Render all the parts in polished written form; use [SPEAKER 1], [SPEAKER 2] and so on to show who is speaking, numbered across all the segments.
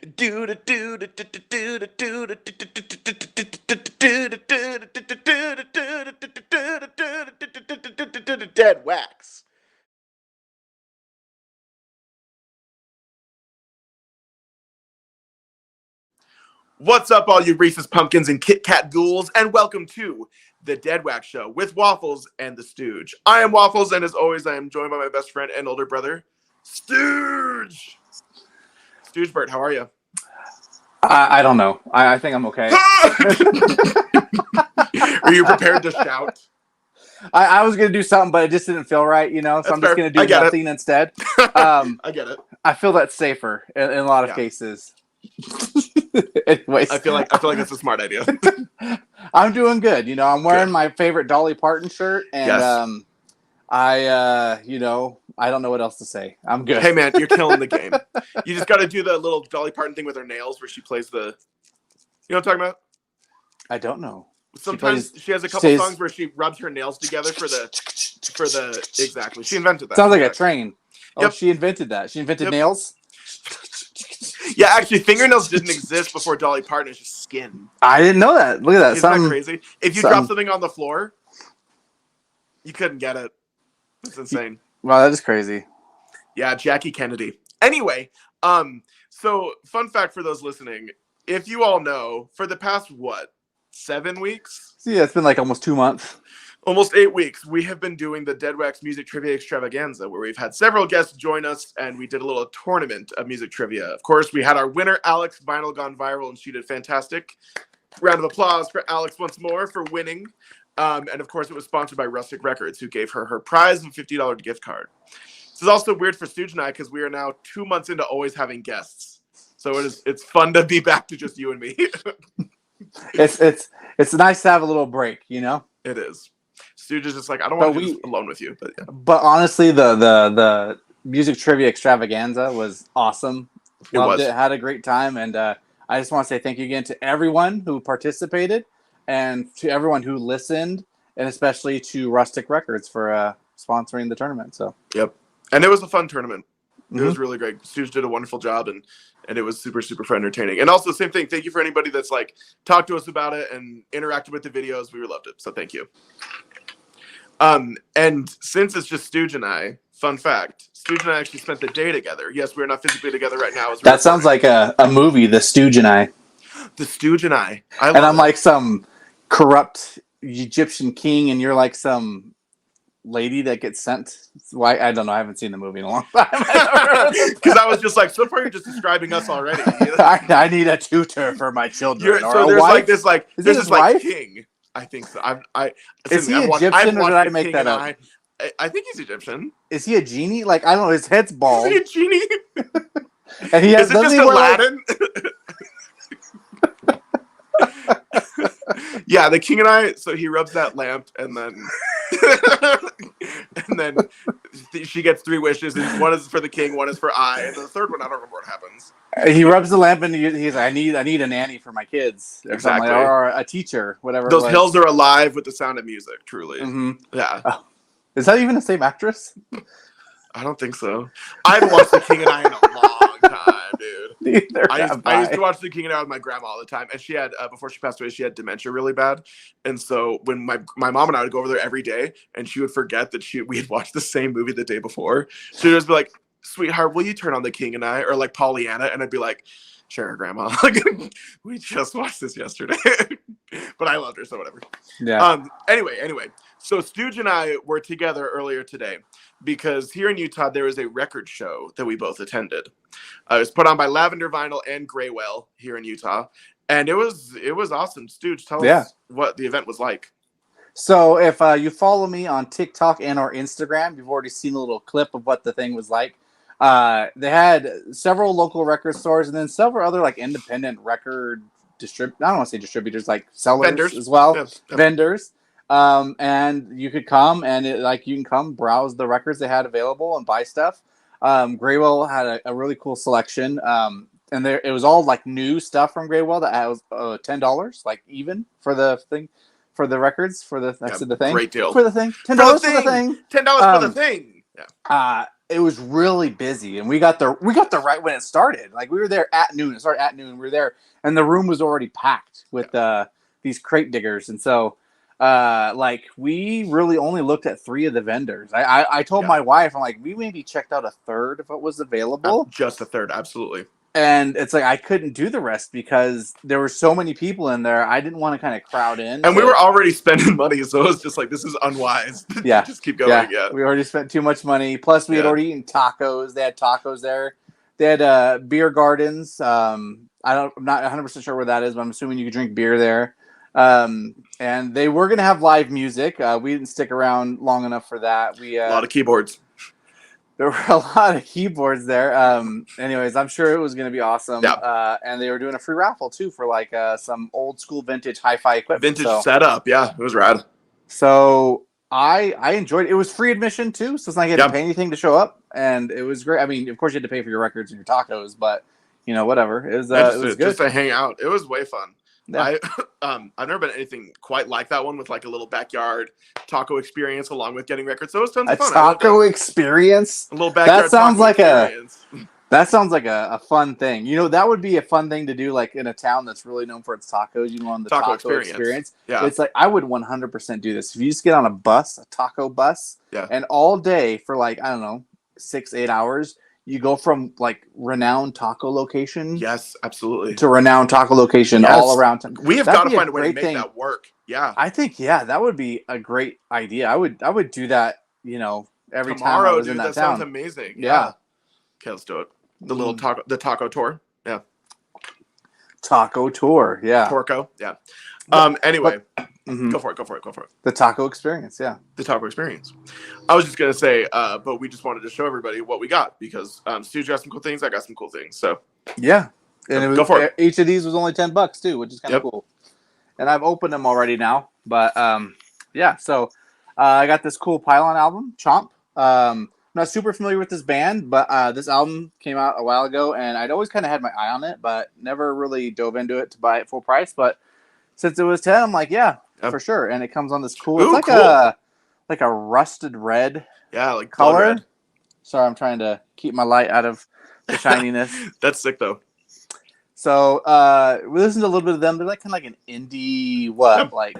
[SPEAKER 1] Deadwax. What's up, all you Reese's Pumpkins and Kit Kat ghouls, and welcome to the Deadwax Show with Waffles and the Stooge. I am Waffles, and as always, I am joined by my best friend and older brother, Stooge. Stoogebert, how are you?
[SPEAKER 2] I don't know. I think I'm okay.
[SPEAKER 1] Are you prepared to shout?
[SPEAKER 2] I was going to do something, but it just didn't feel right, so
[SPEAKER 1] That's
[SPEAKER 2] I'm just going to do nothing instead.
[SPEAKER 1] I get it.
[SPEAKER 2] I feel that's safer in a lot of cases. Anyways,
[SPEAKER 1] I feel like it's a smart idea.
[SPEAKER 2] I'm doing good. I'm wearing my favorite Dolly Parton shirt, and I don't know what else to say. I'm good.
[SPEAKER 1] Hey man, you're killing the game. You just got to do the little Dolly Parton thing with her nails, where she plays the. You know what I'm talking about?
[SPEAKER 2] I don't know.
[SPEAKER 1] Sometimes she has a couple songs where she rubs her nails together for the exactly. She invented that.
[SPEAKER 2] Sounds like a train.
[SPEAKER 1] Yep.
[SPEAKER 2] Oh, she invented that. She invented nails.
[SPEAKER 1] Yeah, actually, fingernails didn't exist before Dolly Parton. It's just skin.
[SPEAKER 2] I didn't know that. Look at that.
[SPEAKER 1] Isn't that crazy? If you drop something on the floor, you couldn't get it. It's insane.
[SPEAKER 2] Wow, that is crazy.
[SPEAKER 1] Yeah, Jackie Kennedy. Anyway, so fun fact for those listening: if you all know, for the past 7 weeks?
[SPEAKER 2] Yeah, it's been like almost 2 months.
[SPEAKER 1] Almost 8 weeks, we have been doing the Deadwax Music Trivia Extravaganza, where we've had several guests join us, and we did a little tournament of music trivia. Of course, we had our winner, Alex, Vinyl Gone Viral, and she did fantastic. Round of applause for Alex once more for winning. And of course, it was sponsored by Rustic Records, who gave her prize of a $50 gift card. This is also weird for Stooge and I, because we are now 2 months into always having guests. So it's fun to be back to just you and me.
[SPEAKER 2] It's nice to have a little break,
[SPEAKER 1] It is. Stooge is just like, I don't want to do this alone with you, but yeah.
[SPEAKER 2] But honestly, the music trivia extravaganza was awesome. Loved it. Had a great time, and I just want to say thank you again to everyone who participated, and to everyone who listened, and especially to Rustic Records for sponsoring the tournament. So
[SPEAKER 1] yep, and it was a fun tournament. It was really great. Stooge did a wonderful job, and it was super, super fun, entertaining. And also, same thing. Thank you for anybody that's talked to us about it and interacted with the videos. We loved it. So thank you. And since it's just Stooge and I, fun fact, Stooge and I actually spent the day together. Yes, we're not physically together right now.
[SPEAKER 2] That sounds like a movie, The Stooge and I.
[SPEAKER 1] The Stooge and I.
[SPEAKER 2] I'm like some corrupt Egyptian king, and you're like some lady that gets sent. Why? I don't know. I haven't seen the movie in a long time.
[SPEAKER 1] Because I was just like, so far you're just describing us already.
[SPEAKER 2] I need a tutor for my children.
[SPEAKER 1] So there's this king. I think so.
[SPEAKER 2] Is he Egyptian, or did I make that up?
[SPEAKER 1] I think he's Egyptian.
[SPEAKER 2] Is he a genie? I don't know. His head's bald.
[SPEAKER 1] Is he a genie?
[SPEAKER 2] And he has.
[SPEAKER 1] Is it just Aladdin? Yeah, the king and I. So he rubs that lamp, and then she gets 3 wishes, and one is for the king, one is for I, and the third one I don't remember what happens.
[SPEAKER 2] He rubs the lamp, and he's like, I need a nanny for my kids,
[SPEAKER 1] exactly,
[SPEAKER 2] or a teacher, whatever.
[SPEAKER 1] Those hills are alive with the sound of music. Truly, yeah.
[SPEAKER 2] Oh. Is that even the same actress?
[SPEAKER 1] I don't think so. I haven't watched The King and I in a long time, dude. I used to watch The King and I with my grandma all the time, and she had before she passed away, she had dementia really bad, and so when my mom and I would go over there every day, and she would forget that we had watched the same movie the day before. She would just be like, "Sweetheart, will you turn on The King and I?" Or like Pollyanna, and I'd be like, "Sure, Grandma." We just watched this yesterday, but I loved her, so whatever.
[SPEAKER 2] Yeah.
[SPEAKER 1] Anyway, so Stooge and I were together earlier today because here in Utah there is a record show that we both attended. It was put on by Lavender Vinyl and Graywell here in Utah, and it was awesome. Stooge, tell us what the event was like.
[SPEAKER 2] So if you follow me on TikTok and or Instagram, you've already seen a little clip of what the thing was like. They had several local record stores, and then several other independent record I don't want to say distributors, sellers vendors as well. Yes. Vendors. And you could come and you can come browse the records they had available and buy stuff. Graywell had a really cool selection. And it was all new stuff from Graywell that was $10, even for the thing. For the records, for the thing.
[SPEAKER 1] Great deal.
[SPEAKER 2] For the thing. $10 for the thing.
[SPEAKER 1] $10 for the thing.
[SPEAKER 2] Yeah. it was really busy, and we got there right when it started. Like we were there at noon. It started at noon. We were there, and the room was already packed with these crate diggers, and so like we really only looked at 3 of the vendors. I told my wife, I'm like, we maybe checked out a third of what was available.
[SPEAKER 1] Just a third, absolutely.
[SPEAKER 2] And it's like I couldn't do the rest because there were so many people in there. I didn't want to kind of crowd in.
[SPEAKER 1] And we were already spending money, so it was just like, this is unwise.
[SPEAKER 2] Yeah.
[SPEAKER 1] Just keep going. Yeah.
[SPEAKER 2] We already spent too much money. Plus, we had already eaten tacos. They had tacos there. They had beer gardens. I'm not 100% sure where that is, but I'm assuming you could drink beer there. And they were going to have live music. We didn't stick around long enough for that. A
[SPEAKER 1] lot of keyboards.
[SPEAKER 2] There were a lot of keyboards there. Anyways, I'm sure it was going to be awesome.
[SPEAKER 1] Yeah.
[SPEAKER 2] And they were doing a free raffle too for like some old school vintage hi-fi equipment.
[SPEAKER 1] Vintage setup. Yeah, it was rad.
[SPEAKER 2] So I enjoyed it. It was free admission too, so it's not like you had to pay anything to show up, and it was great. I mean, of course you had to pay for your records and your tacos, but whatever. It was it was good.
[SPEAKER 1] Just to hang out. It was way fun.
[SPEAKER 2] Yeah.
[SPEAKER 1] I've never been anything quite like that one with like a little backyard taco experience along with getting records. So it was tons of fun.
[SPEAKER 2] A taco experience?
[SPEAKER 1] A little backyard.
[SPEAKER 2] That sounds like a fun thing. That would be a fun thing to do, like in a town that's really known for its tacos. You want the taco experience.
[SPEAKER 1] Yeah.
[SPEAKER 2] It's like I would 100% do this. If you just get on a taco bus, and all day for like, I don't know, 6-8 hours, you go from like renowned taco location.
[SPEAKER 1] Yes, absolutely.
[SPEAKER 2] To renowned taco location all around town.
[SPEAKER 1] We have got to find a way to make that work. Yeah.
[SPEAKER 2] I think that would be a great idea. I would do that, every time I was in that town.
[SPEAKER 1] Sounds amazing.
[SPEAKER 2] Yeah.
[SPEAKER 1] Okay, let's do it. The taco tour. Yeah.
[SPEAKER 2] Taco tour. Yeah.
[SPEAKER 1] Torco. Yeah. Anyway. Go for it.
[SPEAKER 2] The taco experience, yeah.
[SPEAKER 1] The taco experience. I was just gonna say, but we just wanted to show everybody what we got because Stooge got some cool things. I got some cool things. So
[SPEAKER 2] yeah, and
[SPEAKER 1] go for it.
[SPEAKER 2] Each of these was only $10 too, which is kind of cool. And I've opened them already now, but yeah. So I got this cool Pylon album, Chomp. I'm not super familiar with this band, but this album came out a while ago, and I'd always kind of had my eye on it, but never really dove into it to buy it full price. But since it was 10, I'm like, for sure. And it comes on this cool. It's like a rusted red.
[SPEAKER 1] Yeah, like
[SPEAKER 2] color.
[SPEAKER 1] Red.
[SPEAKER 2] Sorry, I'm trying to keep my light out of the shininess.
[SPEAKER 1] That's sick though.
[SPEAKER 2] So we listened to a little bit of them. They're like kind of like an indie like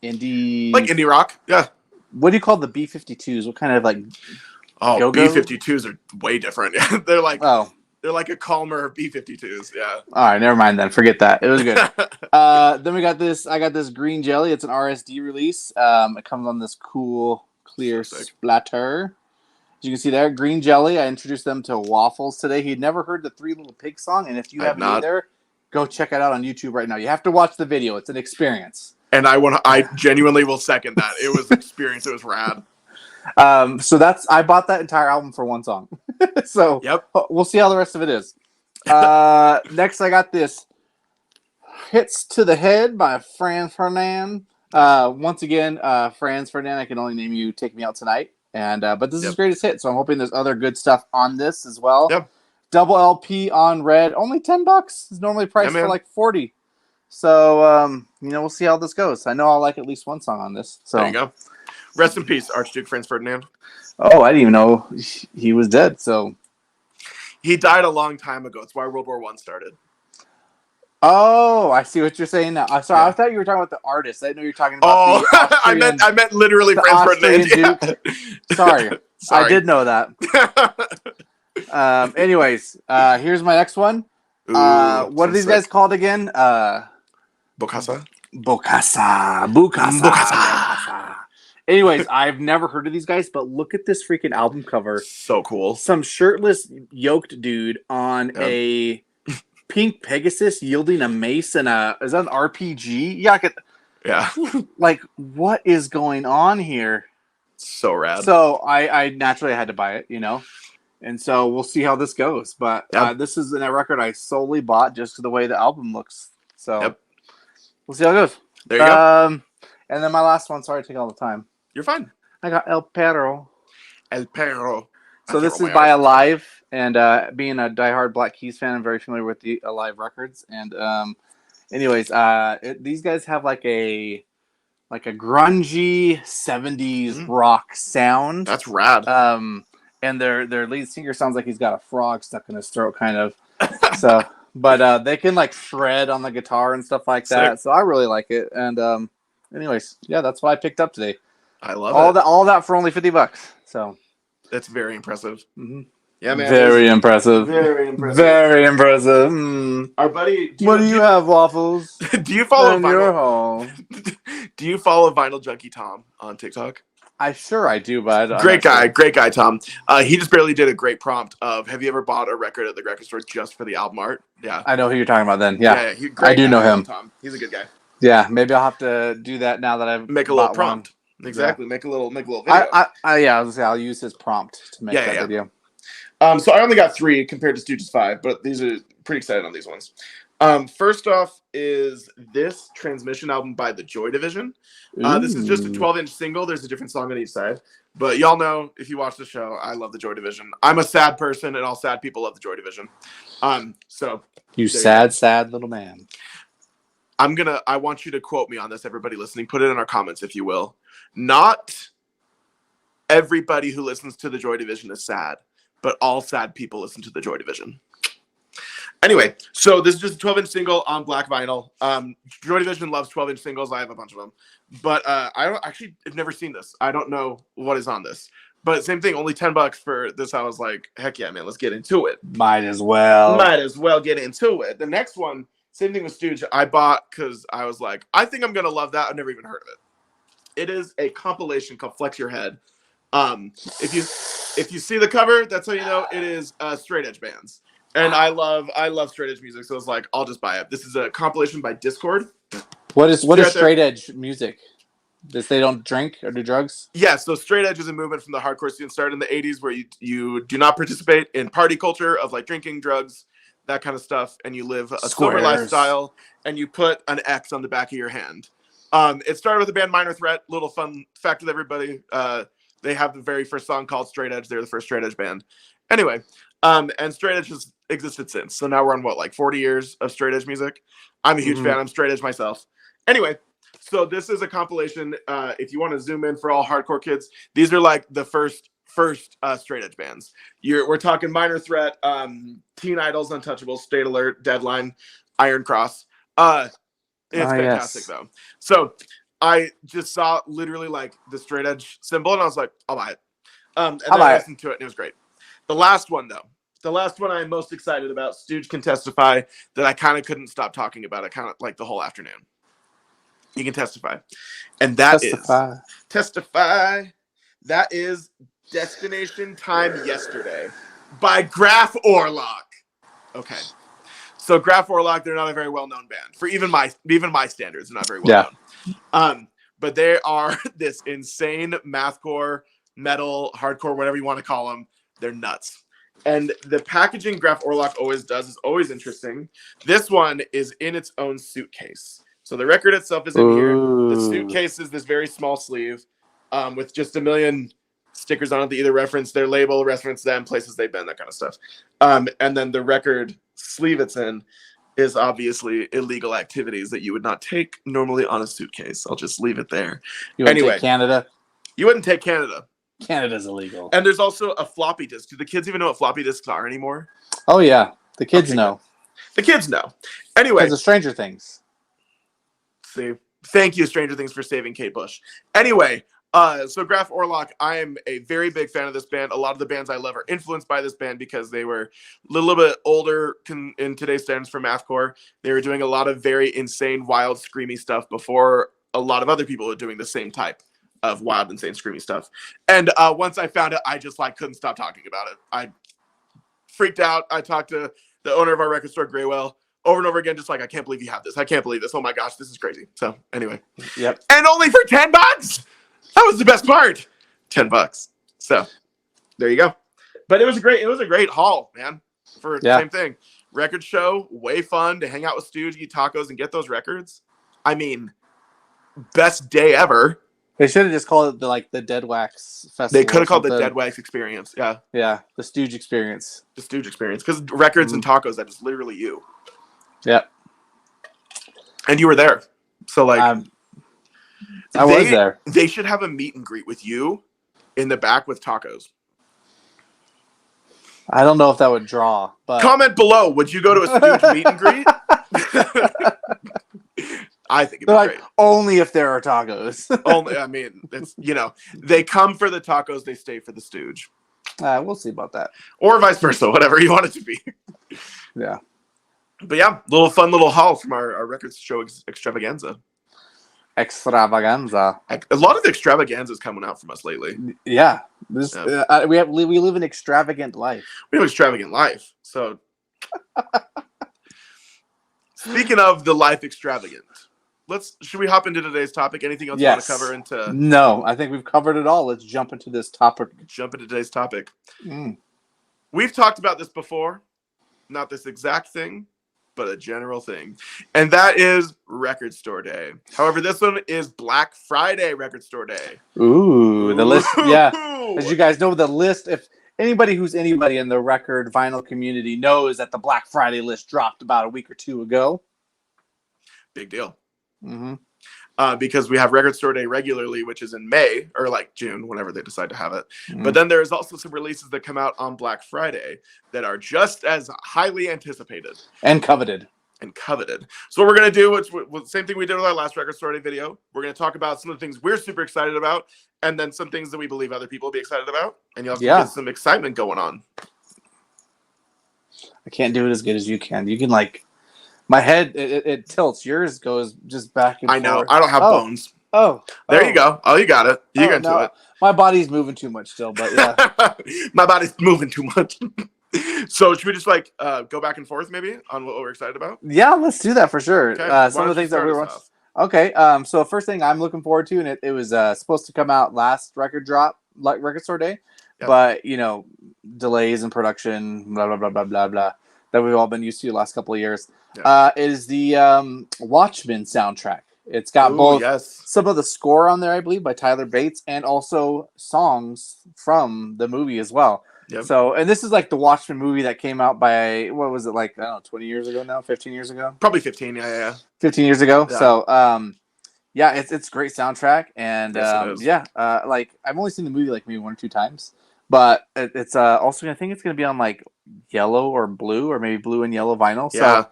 [SPEAKER 1] indie rock. Yeah.
[SPEAKER 2] What do you call the B-52s? What kind of like?
[SPEAKER 1] Oh, B-52s are way different. They're like they're like a calmer B-52s. Yeah. All
[SPEAKER 2] right, never mind then. Forget that. It was good. Then we got this. I got this Green Jelly. It's an RSD release. It comes on this cool clear splatter. As you can see there, Green Jelly. I introduced them to Waffles today. He'd never heard the Three Little Pigs song, and if you haven't either, go check it out on YouTube right now. You have to watch the video. It's an experience.
[SPEAKER 1] And I genuinely will second that. It was an experience. It was rad.
[SPEAKER 2] So I bought that entire album for one song. So we'll see how the rest of it is. Next, I got this Hits to the Head by Franz Ferdinand. Once again, Franz Ferdinand, I can only name you Take Me Out Tonight. And but this is his greatest hit, so I'm hoping there's other good stuff on this as well.
[SPEAKER 1] Yep.
[SPEAKER 2] Double LP on red, only $10. It's normally priced for like $40. So we'll see how this goes. I know I'll like at least one song on this. So
[SPEAKER 1] there you go. Rest in peace, Archduke Franz Ferdinand.
[SPEAKER 2] Oh, I didn't even know he was dead. So
[SPEAKER 1] he died a long time ago. That's why World War I started.
[SPEAKER 2] Oh, I see what you're saying now. Sorry, I thought you were talking about the artist. I didn't know you were talking about the Austrian,
[SPEAKER 1] I meant literally Franz Ferdinand.
[SPEAKER 2] Yeah. Sorry, I did know that. Anyways, here's my next one. What are these guys called again?
[SPEAKER 1] Bokassa.
[SPEAKER 2] Anyways, I've never heard of these guys, but look at this freaking album cover.
[SPEAKER 1] So cool.
[SPEAKER 2] Some shirtless, yoked dude on a pink Pegasus yielding a mace and is that an RPG? Yeah. Like, what is going on here?
[SPEAKER 1] So rad.
[SPEAKER 2] So I naturally had to buy it, and so we'll see how this goes. But this is a record I solely bought just to the way the album looks. So we'll see how it goes.
[SPEAKER 1] There you go.
[SPEAKER 2] And then my last one. Sorry to take all the time.
[SPEAKER 1] You're fine.
[SPEAKER 2] I got El Perro. So this is by Alive, and being a diehard Black Keys fan, I'm very familiar with the Alive records. And anyways, these guys have like a grungy 70s rock sound.
[SPEAKER 1] That's rad.
[SPEAKER 2] And and their lead singer sounds like he's got a frog stuck in his throat, kind of. So, but they can like shred on the guitar and stuff like that.
[SPEAKER 1] Sick.
[SPEAKER 2] So I really like it. And anyways, yeah, that's what I picked up today.
[SPEAKER 1] I love it.
[SPEAKER 2] All that for only $50. So
[SPEAKER 1] That's very impressive.
[SPEAKER 2] mm-hmm.
[SPEAKER 1] Yeah, man.
[SPEAKER 2] Very impressive.
[SPEAKER 1] Very impressive.
[SPEAKER 2] Very impressive. Mm.
[SPEAKER 1] Our buddy.
[SPEAKER 2] What do you have, Waffles?
[SPEAKER 1] Do you follow
[SPEAKER 2] In your
[SPEAKER 1] Vinyl?
[SPEAKER 2] home.
[SPEAKER 1] Do you follow Vinyl Junkie Tom on TikTok?
[SPEAKER 2] I do, but
[SPEAKER 1] Great guy, Tom. He just barely did a great prompt of, have you ever bought a record at the record store just for the album art? Yeah.
[SPEAKER 2] I know who you're talking about then. Yeah.
[SPEAKER 1] I
[SPEAKER 2] do know him.
[SPEAKER 1] Tom. He's a good guy.
[SPEAKER 2] Yeah, maybe I'll have to do that now that I've
[SPEAKER 1] make a little prompt. One. Exactly. Yeah. Make a little video.
[SPEAKER 2] I'll use his prompt to make that video.
[SPEAKER 1] So I only got 3 compared to Stooges 5, but these are pretty excited on these ones. First off is this Transmission album by the Joy Division. This is just a 12-inch single. There's a different song on each side. But y'all know, if you watch the show, I love the Joy Division. I'm a sad person, and all sad people love the Joy Division. So you
[SPEAKER 2] sad little man.
[SPEAKER 1] I want you to quote me on this, everybody listening. Put it in our comments, if you will. Not everybody who listens to the Joy Division is sad, but all sad people listen to the Joy Division. Anyway, so this is just a 12-inch single on black vinyl. Joy Division loves 12-inch singles. I have a bunch of them. But I've never seen this. I don't know what is on this. But same thing, only $10 for this. I was like, heck yeah, man, let's get into it.
[SPEAKER 2] Might as well
[SPEAKER 1] get into it. The next one, same thing with Stooge, I bought because I was like, I think I'm going to love that. I've never even heard of it. It is a compilation called Flex Your Head. If you see the cover, that's how you know it is straight edge bands. And I love straight edge music, so I was like, I'll just buy it. This is a compilation by Discord.
[SPEAKER 2] What is straight edge music? They don't drink or do drugs?
[SPEAKER 1] Yeah, so straight edge is a movement from the hardcore scene started in the 80s where you do not participate in party culture of like drinking, drugs, that kind of stuff, and you live a sober lifestyle, and you put an X on the back of your hand. It started with the band Minor Threat. Little fun fact with everybody. They have the very first song called Straight Edge. They're the first straight edge band. Anyway, and straight edge has existed since. So now we're on 40 years of straight edge music. I'm a huge fan. I'm straight edge myself. Anyway, so this is a compilation. If you want to zoom in for all hardcore kids, these are like the first straight edge bands. We're talking Minor Threat, Teen Idols, Untouchables, State Alert, Deadline, Iron Cross. It's fantastic though. So I just saw literally like the straight edge symbol and I was like, I'll buy it. And then I listened to it and it was great. The last one I'm most excited about, Stooge can testify that I kind of couldn't stop talking about it kind of like the whole afternoon. You can testify. And that is that is Destination Time Yesterday by Graf Orlock. Okay. So Graf Orlock, they're not a very well-known band. For even my standards, they're not very well known. But they are this insane mathcore, metal, hardcore, whatever you want to call them. They're nuts. And the packaging Graf Orlock always does is always interesting. This one is in its own suitcase. So the record itself is in here. The suitcase is this very small sleeve with just a million stickers on it that either reference their label, reference them, places they've been, that kind of stuff. And then the record sleeve it's in is obviously illegal activities that you would not take normally on a suitcase. I'll just leave it there.
[SPEAKER 2] You wouldn't take Canada?
[SPEAKER 1] You wouldn't take Canada.
[SPEAKER 2] Canada's illegal.
[SPEAKER 1] And there's also a floppy disk. Do the kids even know what floppy disks are anymore?
[SPEAKER 2] Oh, yeah. The kids know.
[SPEAKER 1] The kids know. Anyway.
[SPEAKER 2] Because of Stranger Things.
[SPEAKER 1] See. Thank you, Stranger Things, for saving Kate Bush. Anyway, so Graf Orlock, I am a very big fan of this band. A lot of the bands I love are influenced by this band because they were a little bit older in today's standards for mathcore. They were doing a lot of very insane, wild, screamy stuff before a lot of other people were doing the same type of wild, insane, screamy stuff. And once I found it, I just couldn't stop talking about it. I freaked out. I talked to the owner of our record store, Graywell, over and over again, just I can't believe you have this. I can't believe this. Oh my gosh, this is crazy. So anyway.
[SPEAKER 2] Yep.
[SPEAKER 1] And only for $10? That was the best part. $10. So there you go. But it was a great haul, man. For the same thing. Record show, way fun to hang out with Stooge, eat tacos, and get those records. I mean, best day ever.
[SPEAKER 2] They should have just called it the Deadwax Festival.
[SPEAKER 1] They could have called it the Deadwax Experience. Yeah.
[SPEAKER 2] Yeah, the Stooge Experience.
[SPEAKER 1] The Stooge Experience. Because records and tacos, that is literally you.
[SPEAKER 2] Yep.
[SPEAKER 1] And you were there. So
[SPEAKER 2] I was there.
[SPEAKER 1] They should have a meet and greet with you in the back with tacos.
[SPEAKER 2] I don't know if that would draw, but
[SPEAKER 1] Comment below. Would you go to a Stooge meet and greet? I think it'd be
[SPEAKER 2] they're like
[SPEAKER 1] great.
[SPEAKER 2] only if there are tacos.
[SPEAKER 1] Only, I mean, it's they come for the tacos, they stay for the Stooge,
[SPEAKER 2] We'll see about that.
[SPEAKER 1] or vice versa, whatever you want it to be.
[SPEAKER 2] Yeah.
[SPEAKER 1] But yeah, fun little haul from our records show extravaganza.
[SPEAKER 2] Extravaganza.
[SPEAKER 1] A lot of extravaganzas coming out from us lately.
[SPEAKER 2] Yeah. We live an extravagant life.
[SPEAKER 1] We have an extravagant life. So, speaking of the life extravagant, should we hop into today's topic? Anything else you want to cover into?
[SPEAKER 2] No, I think we've covered it all. Let's jump into this topic.
[SPEAKER 1] Jump into today's topic. We've talked about this before, not this exact thing, but a general thing, and that is Record Store Day. However, this one is Black Friday Record Store Day.
[SPEAKER 2] Ooh, the list. Yeah, as you guys know, the list. If anybody who's anybody in the record vinyl community knows that the Black Friday list dropped about a week or two ago.
[SPEAKER 1] Big deal. Because we have Record Store Day regularly, which is in May or like June, whenever they decide to have it. But then there's also some releases that come out on Black Friday that are just as highly anticipated
[SPEAKER 2] and coveted.
[SPEAKER 1] So what we're going to do is the same thing we did with our last Record Store Day video. We're going to talk about some of the things we're super excited about, and then some things that we believe other people will be excited about, and you'll have to get some excitement going on.
[SPEAKER 2] I can't do it as good as you can. You can my head, it tilts. Yours goes just back and forth.
[SPEAKER 1] I know. I don't have bones.
[SPEAKER 2] There
[SPEAKER 1] you go. Oh, you got it. You got into it.
[SPEAKER 2] My body's moving too much still, but yeah.
[SPEAKER 1] My body's moving too much. So should we just go back and forth maybe on what we're excited about?
[SPEAKER 2] Yeah, let's do that for sure.
[SPEAKER 1] Okay.
[SPEAKER 2] Some of the things that we were. Okay. So first thing I'm looking forward to, and it was supposed to come out last record store day, but delays in production, blah blah blah blah blah blah, that we've all been used to the last couple of years. Is the Watchmen soundtrack. It's got both some of the score on there, I believe, by Tyler Bates, and also songs from the movie as well. So, and this is like the Watchmen movie that came out by, what was it, I don't know, 20 years ago now? 15 years ago?
[SPEAKER 1] Probably 15, yeah.
[SPEAKER 2] 15 years ago. Yeah. So, it's a great soundtrack. And, I've only seen the movie maybe one or two times. But it's also, I think it's going to be on yellow or blue, or maybe blue and yellow vinyl. So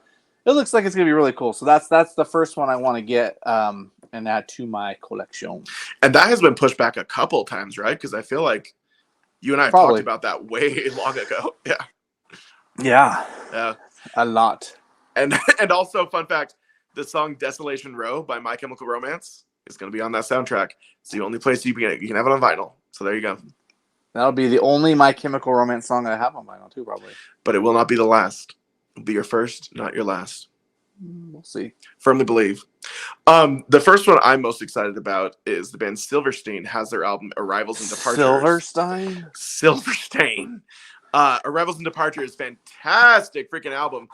[SPEAKER 2] it looks like it's going to be really cool. So that's the first one I want to get and add to my collection.
[SPEAKER 1] And that has been pushed back a couple times, right? Because I feel like you and I have talked about that way long ago. Yeah. A lot. And also, fun fact, the song Desolation Row by My Chemical Romance is going to be on that soundtrack. It's the only place you can get it. You can have it on vinyl. So there you go.
[SPEAKER 2] That'll be the only My Chemical Romance song I have on vinyl too, probably. But
[SPEAKER 1] it will not be the last. It'll be your first, not your last.
[SPEAKER 2] We'll see.
[SPEAKER 1] Firmly believe. The first one I'm most excited about is the band Silverstein has their album Arrivals and Departures. Silverstein. Arrivals and Departures, fantastic freaking album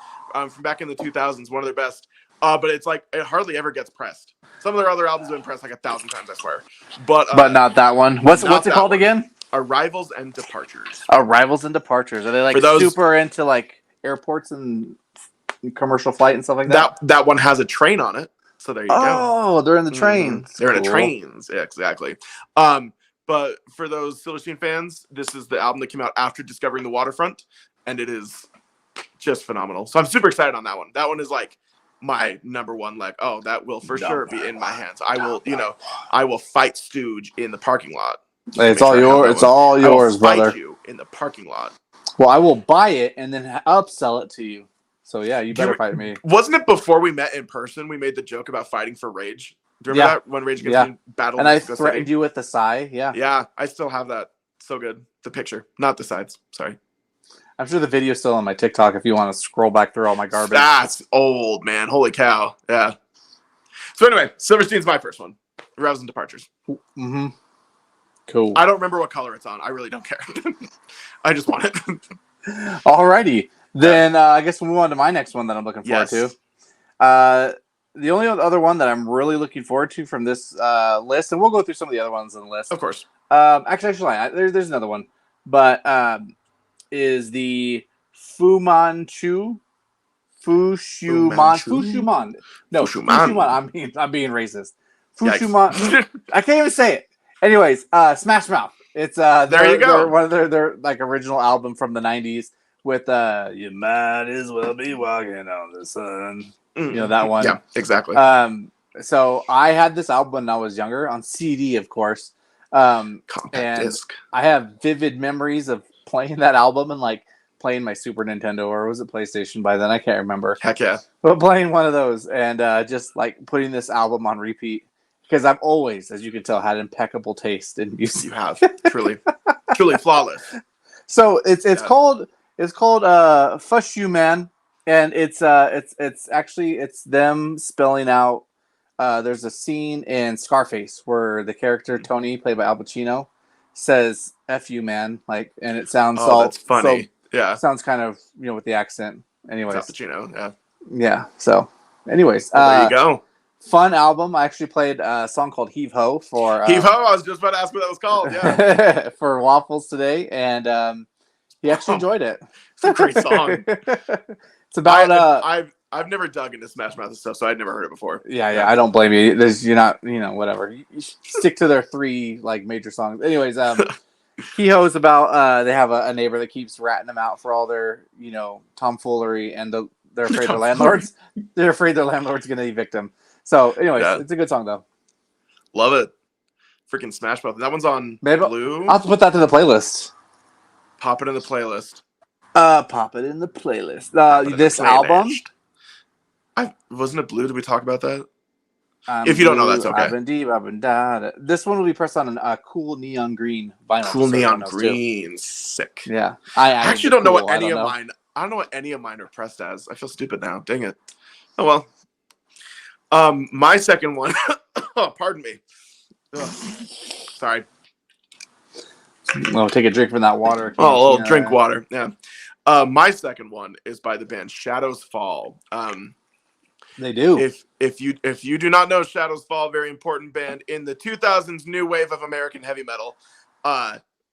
[SPEAKER 1] from back in the 2000s, one of their best. But it's it hardly ever gets pressed. Some of their other albums have been pressed 1,000 times, I swear. But
[SPEAKER 2] not that one. What's it called again?
[SPEAKER 1] Arrivals and Departures.
[SPEAKER 2] Arrivals and Departures. Are they super into airports and commercial flight and stuff like that?
[SPEAKER 1] That one has a train on it. So there you go.
[SPEAKER 2] Oh, they're in the trains.
[SPEAKER 1] They're in the trains. Yeah, exactly. But for those Silverstein fans, this is the album that came out after Discovering the Waterfront, and it is just phenomenal. So I'm super excited on that one. That one is my number one. That will for sure be in my hands. I will fight Stooge in the parking lot.
[SPEAKER 2] It's all yours. It's all yours, brother.
[SPEAKER 1] Fight you in the parking lot.
[SPEAKER 2] Well, I will buy it and then upsell it to you. So yeah, you better fight me.
[SPEAKER 1] Wasn't it before we met in person? We made the joke about fighting for Rage. Do you remember that when Rage Against the battle?
[SPEAKER 2] And I threatened you with the sigh. Yeah.
[SPEAKER 1] Yeah, I still have that. So good. The picture, not the sides. Sorry.
[SPEAKER 2] I'm sure the video's still on my TikTok if you want to scroll back through all my garbage.
[SPEAKER 1] That's old, man. Holy cow. Yeah. So anyway, Silverstein's my first one. Arrivals and Departures.
[SPEAKER 2] Mm-hmm. Cool.
[SPEAKER 1] I don't remember what color it's on. I really don't care. I just want it.
[SPEAKER 2] Alrighty. Then I guess we'll move on to my next one that I'm looking forward to. The only other one that I'm really looking forward to from this list, and we'll go through some of the other ones on the list.
[SPEAKER 1] Of course.
[SPEAKER 2] Actually, there's another one. But is the Fu Manchu. No, Fushuman. I'm being racist. Fushuman. I can't even say it. Anyways, Smash Mouth. It's
[SPEAKER 1] there you go.
[SPEAKER 2] One of their original album from the 90s. with you might as well be walking on the sun. You know that one.
[SPEAKER 1] Yeah, exactly.
[SPEAKER 2] So I had this album when I was younger on CD, of course.
[SPEAKER 1] Compact
[SPEAKER 2] And
[SPEAKER 1] disc.
[SPEAKER 2] I have vivid memories of playing that album and like playing my Super Nintendo, or was it PlayStation by then? I can't remember.
[SPEAKER 1] Heck yeah.
[SPEAKER 2] But playing one of those and just like putting this album on repeat because I've always, as you can tell, had impeccable taste in music.
[SPEAKER 1] You have truly flawless.
[SPEAKER 2] So it's called Fush You Man, and it's actually it's them spelling out. There's a scene in Scarface where the character Tony, played by Al Pacino, says "F you, man," like, and it sounds
[SPEAKER 1] that's funny.
[SPEAKER 2] So,
[SPEAKER 1] yeah,
[SPEAKER 2] sounds kind of with the accent. Anyways,
[SPEAKER 1] Al Pacino. Yeah.
[SPEAKER 2] Yeah. So, anyways,
[SPEAKER 1] well, there you go.
[SPEAKER 2] Fun album. I actually played a song called "Heave Ho" for
[SPEAKER 1] Heave Ho. I was just about to ask what that was called. Yeah.
[SPEAKER 2] for Waffles today, and he actually enjoyed it.
[SPEAKER 1] It's a great song.
[SPEAKER 2] It's about
[SPEAKER 1] I've never dug into Smash Mouth and stuff, so I'd never heard it before.
[SPEAKER 2] Yeah. I don't blame you. You're not, whatever. You stick to their 3 like major songs. Anyways, Kehoe is about they have a neighbor that keeps ratting them out for all their tomfoolery, and they're afraid their landlord's going to evict them. So, anyways, it's a good song though.
[SPEAKER 1] Love it. Freaking Smash Mouth. That one's on Blue.
[SPEAKER 2] I'll have to put that to the playlist.
[SPEAKER 1] Pop it in the playlist.
[SPEAKER 2] Pop it in the playlist. This album.
[SPEAKER 1] Wasn't it Blue? Did we talk about that? If you don't know, that's okay.
[SPEAKER 2] This one will be pressed on a cool neon green vinyl.
[SPEAKER 1] Cool neon green. Sick.
[SPEAKER 2] Yeah.
[SPEAKER 1] I actually don't know what any of mine. I don't know what any of mine are pressed as. I feel stupid now. Dang it. Oh well. My second one. Oh, pardon me. Ugh. Sorry.
[SPEAKER 2] Well, take a drink from that water.
[SPEAKER 1] Oh, a little drink water. Yeah. My second one is by the band Shadows Fall.
[SPEAKER 2] They do.
[SPEAKER 1] If you do not know Shadows Fall, very important band in the 2000s new wave of American heavy metal.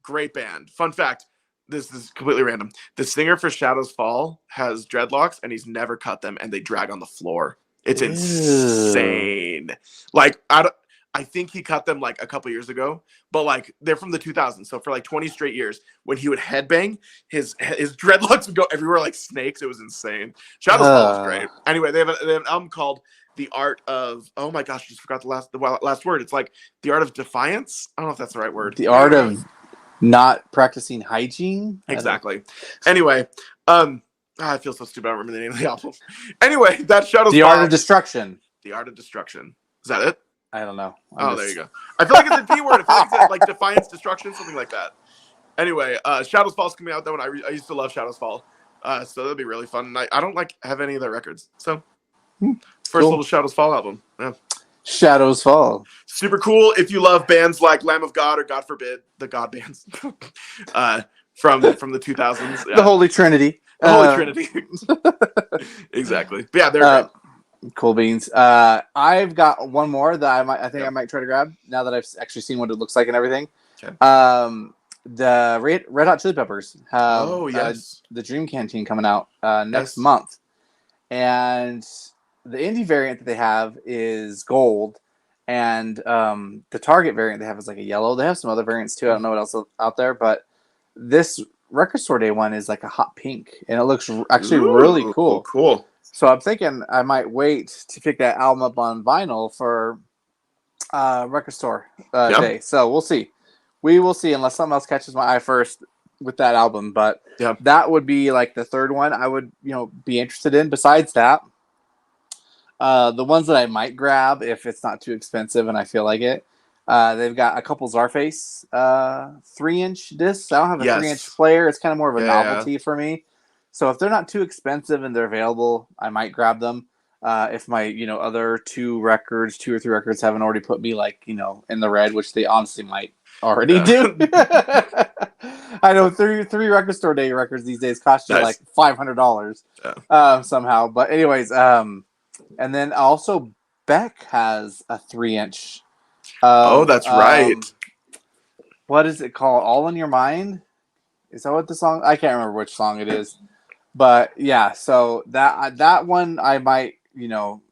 [SPEAKER 1] Great band. Fun fact, this is completely random. The singer for Shadows Fall has dreadlocks and he's never cut them, and they drag on the floor. It's insane. Like I think he cut them like a couple years ago, but like they're from the 2000s. So for like 20 straight years, when he would headbang, his dreadlocks would go everywhere like snakes. It was insane. Shadows Fall is great. Anyway, they have an album called The Art of, oh my gosh, I just forgot the last word. It's like The Art of Defiance. I don't know if that's the right word.
[SPEAKER 2] The Art of Not Practicing Hygiene.
[SPEAKER 1] Exactly. Anyway, I feel so stupid. I don't remember the name of the album. Anyway, that's Shadows Fall.
[SPEAKER 2] The Art of Destruction.
[SPEAKER 1] The Art of Destruction. Is that it?
[SPEAKER 2] I don't know.
[SPEAKER 1] There you go. I feel like it's a D word. I feel like it's like Defiance, Destruction, something like that. Anyway, Shadows Fall's coming out. That one I used to love Shadows Fall. So that'd be really fun. And I don't have any of their records. So first little Shadows Fall album. Yeah.
[SPEAKER 2] Shadows Fall.
[SPEAKER 1] Super cool. If you love bands like Lamb of God or God Forbid, the God bands from the 2000s. Yeah.
[SPEAKER 2] The Holy Trinity.
[SPEAKER 1] The Holy Trinity. Exactly. But yeah, they're great.
[SPEAKER 2] Cool beans. I've got one more that I might try to grab now that I've actually seen what it looks like and everything.
[SPEAKER 1] Okay.
[SPEAKER 2] The Red Hot Chili Peppers have the Dream Canteen coming out next month, and the indie variant that they have is gold, and the Target variant they have is like a yellow. They have some other variants too. I don't know what else is out there, but this Record Store Day one is like a hot pink, and it looks actually really cool.
[SPEAKER 1] Cool.
[SPEAKER 2] So I'm thinking I might wait to pick that album up on vinyl for Record Store Day. So we'll see. We will see unless something else catches my eye first with that album. But that would be like the third one I would be interested in. Besides that, the ones that I might grab if it's not too expensive and I feel like it, they've got a couple Czarface 3-inch discs. I don't have a 3-inch player. It's kind of more of a novelty for me. So if they're not too expensive and they're available, I might grab them. If my other 2 or 3 records haven't already put me like in the red, which they honestly might already do. I know 3 Record Store Day records these days cost you like $500 somehow. But anyways, and then also Beck has a 3-inch.
[SPEAKER 1] That's right.
[SPEAKER 2] What is it called? All in Your Mind? Is that what the song? I can't remember which song it is. But yeah, so that one I might,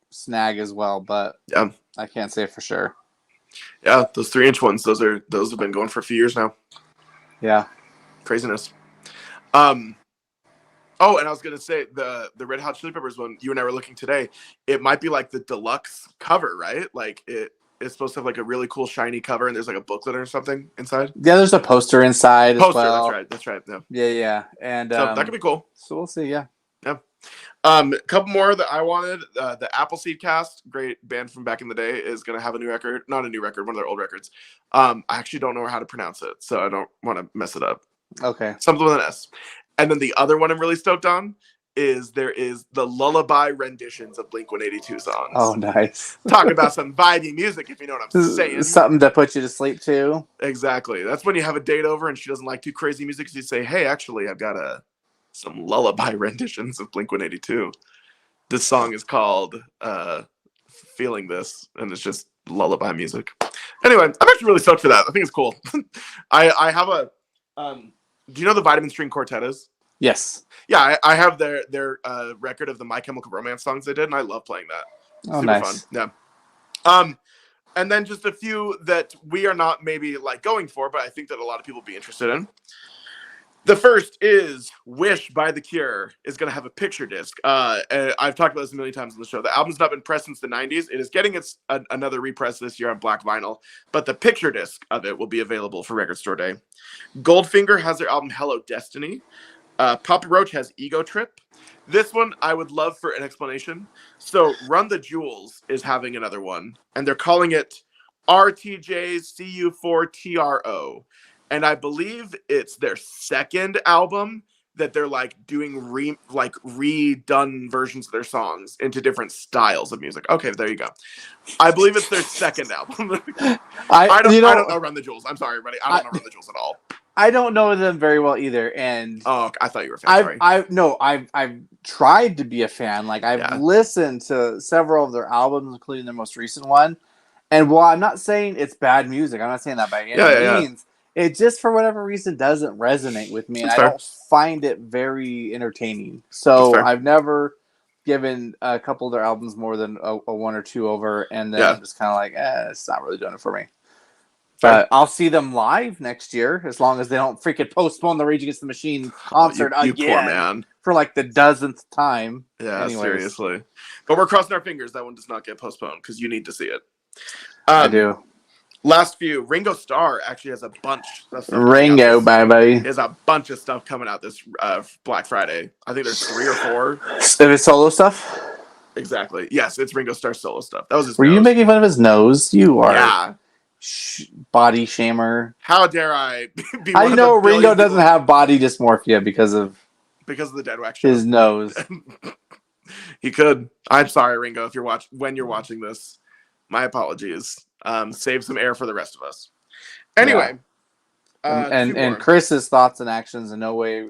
[SPEAKER 2] snag as well, but I can't say for sure.
[SPEAKER 1] Yeah, those 3-inch ones, those have bbeen going for a few years now.
[SPEAKER 2] Yeah.
[SPEAKER 1] Craziness. Oh, and I was gonna say the Red Hot Chili Peppers one. You and I were looking today. It might be like the deluxe cover, right? Like it's supposed to have like a really cool shiny cover, and there's like a booklet or something inside.
[SPEAKER 2] Yeah, there's a poster inside as
[SPEAKER 1] Poster.
[SPEAKER 2] well.
[SPEAKER 1] That's right. That's right. Yeah.
[SPEAKER 2] Yeah. And
[SPEAKER 1] So that could be cool.
[SPEAKER 2] So we'll see. Yeah.
[SPEAKER 1] Yeah. A couple more that I wanted. The Appleseed Cast, great band from back in the day, is going to have a new record. Not a new record, one of their old records. I actually don't know how to pronounce it, so I don't want to mess it up.
[SPEAKER 2] Okay.
[SPEAKER 1] Something with an S. And then the other one I'm really stoked on is there is the Lullaby renditions of Blink-182 songs.
[SPEAKER 2] Oh, nice.
[SPEAKER 1] Talk about some vibey music, if you know what I'm saying.
[SPEAKER 2] Something to put you to sleep too.
[SPEAKER 1] Exactly. That's when you have a date over and she doesn't like too crazy music. So you say, hey, actually, I've got some lullaby renditions of Blink-182. This song is called Feeling This, and it's just lullaby music. Anyway, I'm actually really stoked for that. I think it's cool. I have a do you know the Vitamin String Quartet is?
[SPEAKER 2] Yes.
[SPEAKER 1] Yeah, I have their record of the My Chemical Romance songs they did, and I love playing that.
[SPEAKER 2] Oh,
[SPEAKER 1] Super
[SPEAKER 2] nice.
[SPEAKER 1] fun. Yeah. And then just a few that we are not maybe like going for, but I think that a lot of people will be interested in. The first is Wish by The Cure is going to have a picture disc. I've talked about this a million times on the show. The album's not been pressed since the 90s. It is getting another repress this year on black vinyl, but the picture disc of it will be available for Record Store Day. Goldfinger has their album Hello Destiny. Papa Roach has Ego Trip. This one I would love for an explanation. So Run the Jewels is having another one, and they're calling it RTJ's CU4TRO. And I believe it's their second album that they're like doing redone versions of their songs into different styles of music. Okay, there you go. I believe it's their second album. I don't know Run the Jewels. I'm sorry, everybody. I don't know Run the Jewels at all.
[SPEAKER 2] I don't know them very well either, and
[SPEAKER 1] I thought you were a fan.
[SPEAKER 2] I've tried to be a fan. Like I've listened to several of their albums, including their most recent one. And while I'm not saying it's bad music, I'm not saying that by any means. It just, for whatever reason, doesn't resonate with me, and I don't find it very entertaining. So I've never given a couple of their albums more than a one or two over, and then I'm just kind of like, it's not really doing it for me. But I'll see them live next year, as long as they don't freaking postpone the Rage Against the Machine concert again. You poor man. For like the dozenth time.
[SPEAKER 1] Yeah, anyways. Seriously. But we're crossing our fingers that one does not get postponed, because you need to see it.
[SPEAKER 2] I do.
[SPEAKER 1] Last few, Ringo Starr actually has a bunch of stuff.
[SPEAKER 2] Ringo, baby.
[SPEAKER 1] He has a bunch of stuff coming out this Black Friday. I think there's 3 or 4.
[SPEAKER 2] Is it solo stuff?
[SPEAKER 1] Exactly. Yes, it's Ringo Starr solo stuff. That was his
[SPEAKER 2] Were
[SPEAKER 1] nose.
[SPEAKER 2] You making fun of his nose? You are.
[SPEAKER 1] Yeah.
[SPEAKER 2] Body shamer.
[SPEAKER 1] How dare I be
[SPEAKER 2] How do you know Ringo doesn't have body dysmorphia because of
[SPEAKER 1] the Deadwax show?
[SPEAKER 2] His nose.
[SPEAKER 1] He could. I'm sorry, Ringo, if when you're watching this. My apologies. Save some air for the rest of us. Anyway.
[SPEAKER 2] Yeah. And Chris's thoughts and actions in no way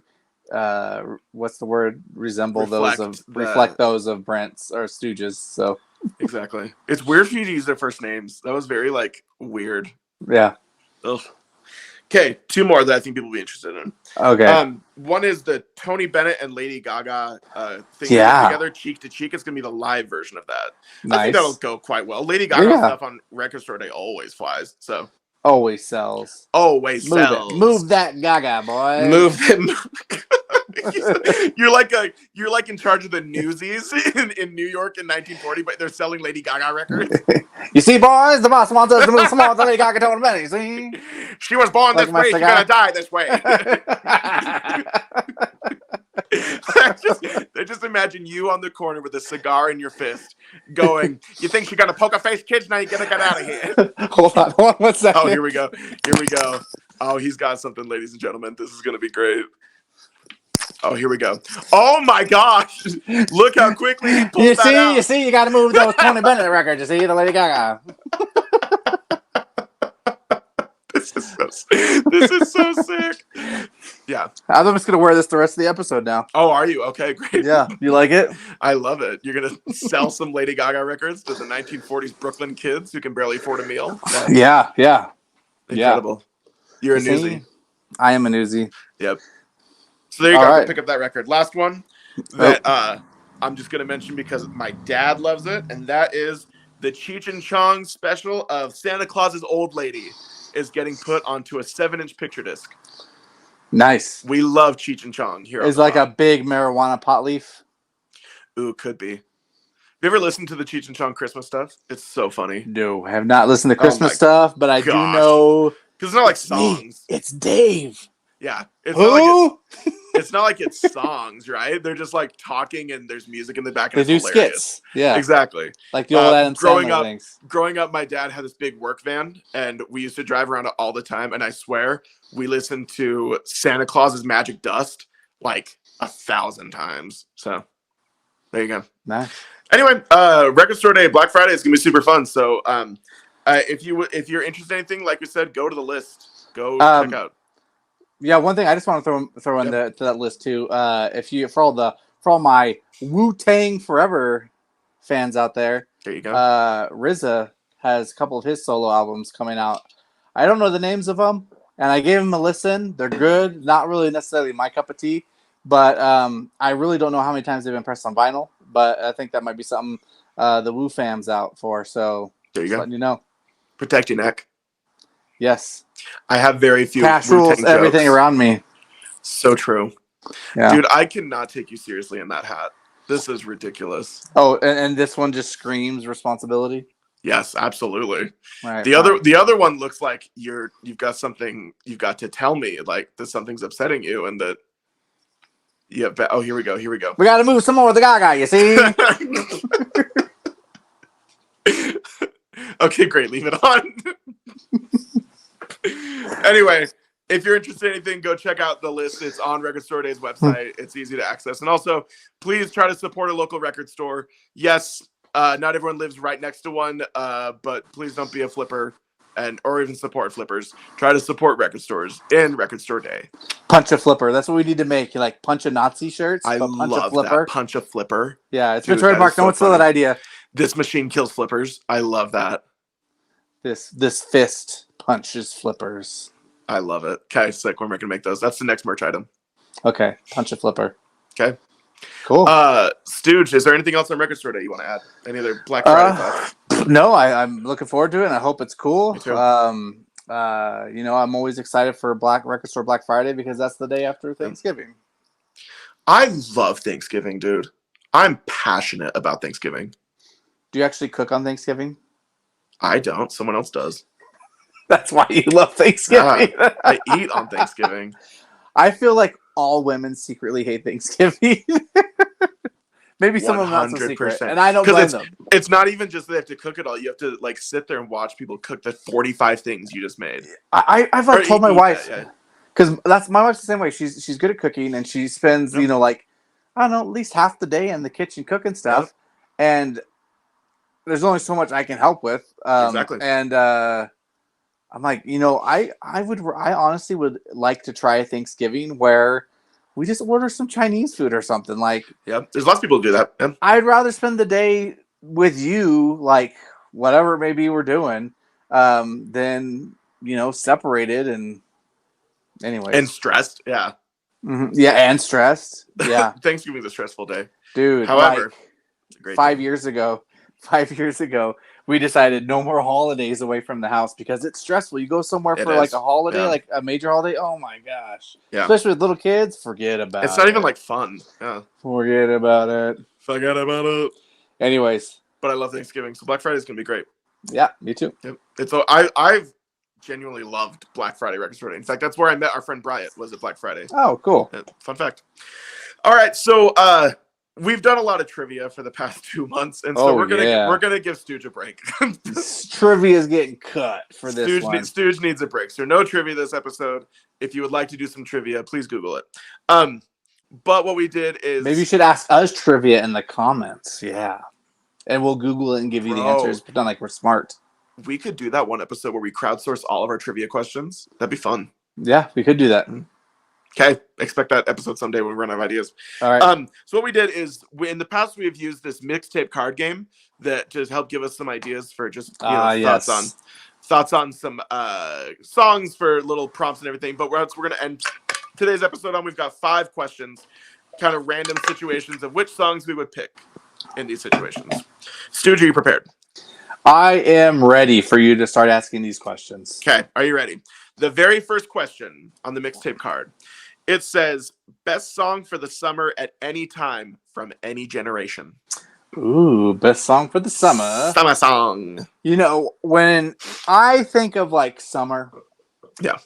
[SPEAKER 2] what's the word? Reflect those of Brent's or Stooge's. So
[SPEAKER 1] exactly. It's weird for you to use their first names. That was very weird.
[SPEAKER 2] Yeah.
[SPEAKER 1] Ugh. Okay, 2 more that I think people will be interested in.
[SPEAKER 2] Okay.
[SPEAKER 1] One is the Tony Bennett and Lady Gaga thing together, cheek to cheek. It's gonna be the live version of that. Nice. I think that'll go quite well. Lady Gaga stuff on Record Store Day always flies. So
[SPEAKER 2] always sells.
[SPEAKER 1] Always sells.
[SPEAKER 2] Move that Gaga, boy.
[SPEAKER 1] Move it. You're like in charge of the Newsies in New York in 1940, but they're selling Lady Gaga records.
[SPEAKER 2] You see, boys, the boss wants us to move some more to Lady Gaga Tony Bennett. See,
[SPEAKER 1] she was born this way. She's gonna die this way. I just imagine you on the corner with a cigar in your fist, going, "You think she's gonna poker face, kids? Now you gotta get out of here."
[SPEAKER 2] Hold on 1 second.
[SPEAKER 1] Oh, here we go. Oh, he's got something, ladies and gentlemen. This is gonna be great. Oh, here we go. Oh my gosh! Look how quickly he pulled that out.
[SPEAKER 2] You see, you got to move those Tony Bennett records. You see, the Lady Gaga.
[SPEAKER 1] This is so sick. Yeah,
[SPEAKER 2] I'm just gonna wear this the rest of the episode now.
[SPEAKER 1] Oh, are you? Okay, great.
[SPEAKER 2] Yeah, you like it?
[SPEAKER 1] I love it. You're gonna sell some Lady Gaga records to the 1940s Brooklyn kids who can barely afford a meal.
[SPEAKER 2] Yeah.
[SPEAKER 1] Incredible. You're a newsie.
[SPEAKER 2] I am a newsie.
[SPEAKER 1] Yep. So there you go. Right. Pick up that record. Last one that I'm just going to mention because my dad loves it, and that is the Cheech and Chong special of Santa Claus's Old Lady is getting put onto a 7-inch picture disc.
[SPEAKER 2] Nice.
[SPEAKER 1] We love Cheech and Chong here.
[SPEAKER 2] It's like a big marijuana pot leaf.
[SPEAKER 1] Ooh, could be. Have you ever listened to the Cheech and Chong Christmas stuff? It's so funny.
[SPEAKER 2] No, I have not listened to Christmas
[SPEAKER 1] my
[SPEAKER 2] stuff, but I do know
[SPEAKER 1] because it's not like songs.
[SPEAKER 2] It's Dave.
[SPEAKER 1] Yeah, it's
[SPEAKER 2] Who?
[SPEAKER 1] not like it's not like it's songs, right? They're just like talking and there's music in the back. And
[SPEAKER 2] They do
[SPEAKER 1] it's hilarious.
[SPEAKER 2] skits. Yeah,
[SPEAKER 1] exactly.
[SPEAKER 2] like the old Adam Sandler things.
[SPEAKER 1] Growing up, my dad had this big work van, and we used to drive around it all the time. And I swear, we listened to Santa Claus's Magic Dust like 1,000 times. So there you go.
[SPEAKER 2] Nice.
[SPEAKER 1] Anyway, Record Store Day, Black Friday is gonna be super fun. So if you're interested in anything, like we said, go to the list. Go check out.
[SPEAKER 2] Yeah, one thing I just want to throw in to that list too. For all my Wu-Tang Forever fans out there
[SPEAKER 1] you go.
[SPEAKER 2] RZA has a couple of his solo albums coming out. I don't know the names of them, and I gave them a listen. They're good, not really necessarily my cup of tea, but I really don't know how many times they've been pressed on vinyl. But I think that might be something the Wu fam's out for. So
[SPEAKER 1] there you go.
[SPEAKER 2] Letting you know.
[SPEAKER 1] Protect your neck.
[SPEAKER 2] Yes.
[SPEAKER 1] I have very few
[SPEAKER 2] cash rules everything around me.
[SPEAKER 1] So true.
[SPEAKER 2] Yeah.
[SPEAKER 1] Dude, I cannot take you seriously in that hat. This is ridiculous.
[SPEAKER 2] Oh, and this one just screams responsibility.
[SPEAKER 1] Yes, absolutely.
[SPEAKER 2] Right.
[SPEAKER 1] The other one looks like you've got something you've got to tell me, like that something's upsetting you, and that. Yeah. Oh, here we go. We
[SPEAKER 2] got to move some more with the Gaga. You see.
[SPEAKER 1] Okay, great. Leave it on. Anyway, if you're interested in anything, go check out the list. It's on Record Store Day's website. It's easy to access. And also, please try to support a local record store. Yes, not everyone lives right next to one, but please don't be a flipper or even support flippers. Try to support record stores in Record Store Day.
[SPEAKER 2] Punch a flipper. That's what we need to make. You like punch a Nazi shirts.
[SPEAKER 1] I
[SPEAKER 2] punch
[SPEAKER 1] love
[SPEAKER 2] a flipper.
[SPEAKER 1] that. Punch a flipper.
[SPEAKER 2] Yeah, it's been trademarked. No one stole that idea.
[SPEAKER 1] This machine kills flippers. I love that.
[SPEAKER 2] This fist punches flippers.
[SPEAKER 1] I love it. Okay, sick. We're going to make those. That's the next merch item.
[SPEAKER 2] Okay, punch a flipper.
[SPEAKER 1] Okay.
[SPEAKER 2] Cool.
[SPEAKER 1] Stooge, is there anything else on Record Store Day you want to add? Any other Black Friday thoughts?
[SPEAKER 2] No, I'm looking forward to it, and I hope it's cool.
[SPEAKER 1] Me too.
[SPEAKER 2] I'm always excited for Record Store Black Friday because that's the day after Thanksgiving.
[SPEAKER 1] I love Thanksgiving, dude. I'm passionate about Thanksgiving.
[SPEAKER 2] Do you actually cook on Thanksgiving?
[SPEAKER 1] I don't. Someone else does.
[SPEAKER 2] That's why you love Thanksgiving.
[SPEAKER 1] I eat on Thanksgiving.
[SPEAKER 2] I feel like all women secretly hate Thanksgiving. Maybe some of them not so secret. And I don't blame them.
[SPEAKER 1] It's not even just they have to cook it all. You have to like sit there and watch people cook the 45 things you just made.
[SPEAKER 2] I've like told my wife, because that's my wife's the same way. She's good at cooking, and she spends I don't know, at least half the day in the kitchen cooking stuff. And there's only so much I can help with.
[SPEAKER 1] Exactly.
[SPEAKER 2] And I'm like, I honestly would like to try a Thanksgiving where we just order some Chinese food or something. Like,
[SPEAKER 1] yeah, there's lots of people who do that. Yeah.
[SPEAKER 2] I'd rather spend the day with you, like whatever maybe we're doing, than separated and anyways.
[SPEAKER 1] And stressed, yeah.
[SPEAKER 2] Mm-hmm. Yeah, and stressed. Yeah.
[SPEAKER 1] Thanksgiving's a stressful day.
[SPEAKER 2] Dude,
[SPEAKER 1] however,
[SPEAKER 2] it's a great 5 years ago, we decided no more holidays away from the house because it's stressful. You go somewhere for like a holiday, like a major holiday. Oh my gosh. Yeah. Especially with little kids, forget about it.
[SPEAKER 1] It's not even like fun. Yeah.
[SPEAKER 2] Forget about it.
[SPEAKER 1] Forget about it.
[SPEAKER 2] Anyways.
[SPEAKER 1] But I love Thanksgiving. So Black Friday is going to be great.
[SPEAKER 2] Yeah, me too.
[SPEAKER 1] Yep. I've genuinely loved Black Friday Record Store Day. In fact, that's where I met our friend Bryant, was at Black Friday.
[SPEAKER 2] Oh, cool.
[SPEAKER 1] Fun fact. All right, so we've done a lot of trivia for the past 2 months, and so we're gonna give Stooge a break.
[SPEAKER 2] Trivia is getting cut for this one.
[SPEAKER 1] Stooge needs a break. So no trivia this episode. If you would like to do some trivia, please Google it. But what we did is
[SPEAKER 2] maybe you should ask us trivia in the comments. Yeah, and we'll Google it and give you the answers. Pretend like we're smart.
[SPEAKER 1] We could do that one episode where we crowdsource all of our trivia questions. That'd be fun.
[SPEAKER 2] Yeah, we could do that.
[SPEAKER 1] Okay, expect that episode someday when we run out of ideas.
[SPEAKER 2] All right.
[SPEAKER 1] So what we did is, in the past, we have used this mixtape card game that just helped give us some ideas for just thoughts on some songs for little prompts and everything. But we're going to end today's episode on. We've got 5 questions, kind of random situations of which songs we would pick in these situations. Stooge, are you prepared?
[SPEAKER 2] I am ready for you to start asking these questions.
[SPEAKER 1] Okay, are you ready? The very first question on the mixtape card It says best song for the summer at any time from any generation.
[SPEAKER 2] Ooh, best song for the summer.
[SPEAKER 1] Summer song.
[SPEAKER 2] You know, when I think of like summer,
[SPEAKER 1] Yeah.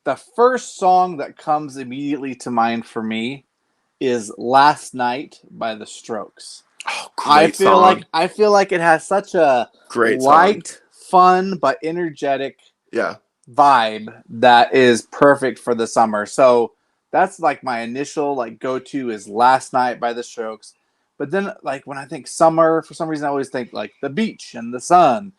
[SPEAKER 2] the first song that comes immediately to mind for me is "Last Night" by The Strokes.
[SPEAKER 1] Oh, great song.
[SPEAKER 2] I feel like it has such a
[SPEAKER 1] Great
[SPEAKER 2] light,
[SPEAKER 1] song.
[SPEAKER 2] fun, but energetic
[SPEAKER 1] Yeah.
[SPEAKER 2] vibe that is perfect for the summer. So that's like my initial like go-to is "Last Night" by The Strokes. But then like when I think summer, for some reason I always think like the beach and the sun.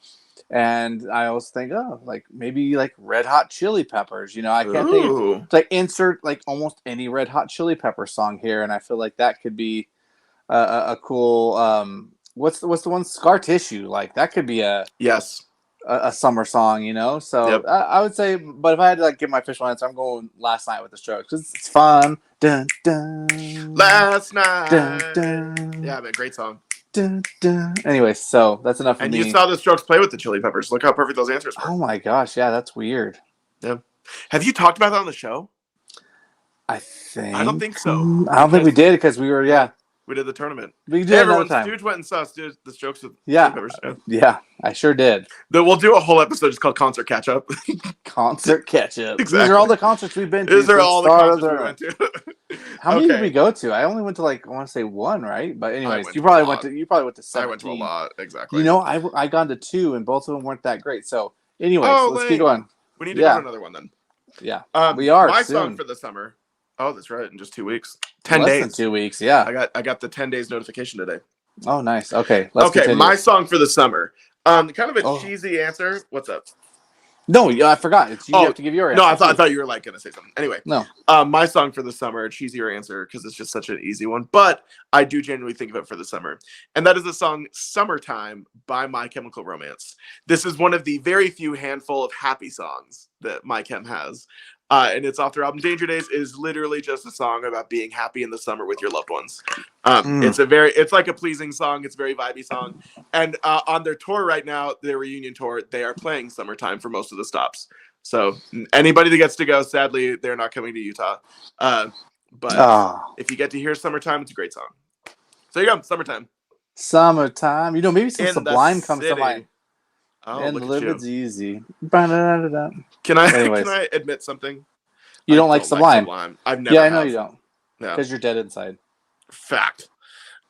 [SPEAKER 2] And I always think, oh, like maybe like Red Hot Chili Peppers. You know, I can't think of
[SPEAKER 1] Ooh.
[SPEAKER 2] like insert like almost any Red Hot Chili Pepper song here, and I feel like that could be a cool. What's the one? Scar Tissue. Like that could be
[SPEAKER 1] Yes.
[SPEAKER 2] a summer song, you know. So
[SPEAKER 1] Yep.
[SPEAKER 2] I would say, but if I had to like give my official answer, I'm going "Last Night" with The Strokes because it's fun. Dun, dun,
[SPEAKER 1] Last night.
[SPEAKER 2] dun, dun,
[SPEAKER 1] Yeah, man, great song.
[SPEAKER 2] dun, dun. Anyway, so that's enough for
[SPEAKER 1] And
[SPEAKER 2] me.
[SPEAKER 1] you saw the Strokes play with the Chili Peppers. Look how perfect those answers were.
[SPEAKER 2] Oh my gosh, yeah, that's weird.
[SPEAKER 1] Yeah. Have you talked about that on the show?
[SPEAKER 2] I think
[SPEAKER 1] I don't think so.
[SPEAKER 2] I don't think we did because we were
[SPEAKER 1] we did the tournament.
[SPEAKER 2] we did
[SPEAKER 1] Hey,
[SPEAKER 2] another
[SPEAKER 1] everyone,
[SPEAKER 2] time.
[SPEAKER 1] Stooge went and saw the Strokes with
[SPEAKER 2] Yeah.
[SPEAKER 1] Chili Peppers.
[SPEAKER 2] Yeah, I sure did.
[SPEAKER 1] We'll do a whole episode just called Concert Catch Up.
[SPEAKER 2] Concert catch up.
[SPEAKER 1] Exactly.
[SPEAKER 2] These are all the concerts we've been to.
[SPEAKER 1] These are
[SPEAKER 2] since
[SPEAKER 1] all the
[SPEAKER 2] start of
[SPEAKER 1] concerts we went to.
[SPEAKER 2] How many did we go to? I only went to like I want to say one, right? But anyways, you probably went to 17.
[SPEAKER 1] I went to a lot, exactly.
[SPEAKER 2] You know, I gone to 2 and both of them weren't that great. So anyways, let's keep going.
[SPEAKER 1] We need to go to another one then.
[SPEAKER 2] Yeah.
[SPEAKER 1] We are my song for the summer. Oh, that's right, in just 2 weeks. 10
[SPEAKER 2] Less
[SPEAKER 1] days.
[SPEAKER 2] than 2 weeks, yeah.
[SPEAKER 1] I got the 10 days notification today.
[SPEAKER 2] Oh, nice. Okay, let's continue.
[SPEAKER 1] My song for the summer. Kind of a cheesy answer. What's up?
[SPEAKER 2] No, I forgot. It's you have to give your answer.
[SPEAKER 1] No, I thought you were like gonna say something. Anyway,
[SPEAKER 2] no.
[SPEAKER 1] My song for the summer, a cheesier answer because it's just such an easy one, but I do genuinely think of it for the summer, and that is the song "Summertime" by My Chemical Romance. This is one of the very few handful of happy songs that My Chem has, and it's off their album "Danger Days." It is literally just a song about being happy in the summer with your loved ones. It's like a pleasing song. It's a very vibey song. And on their tour right now, their reunion tour, they are playing "Summertime" for most of the stops. So anybody that gets to go, sadly, they're not coming to Utah. But if you get to hear "Summertime," it's a great song. So you go, "Summertime."
[SPEAKER 2] Summertime. You know, maybe some
[SPEAKER 1] in
[SPEAKER 2] Sublime comes to mind.
[SPEAKER 1] Oh,
[SPEAKER 2] and
[SPEAKER 1] look at you.
[SPEAKER 2] It's easy.
[SPEAKER 1] Can I admit something?
[SPEAKER 2] You don't like Sublime.
[SPEAKER 1] I've never.
[SPEAKER 2] Yeah, I know you don't.
[SPEAKER 1] Yeah.
[SPEAKER 2] Because you're dead inside.
[SPEAKER 1] Fact.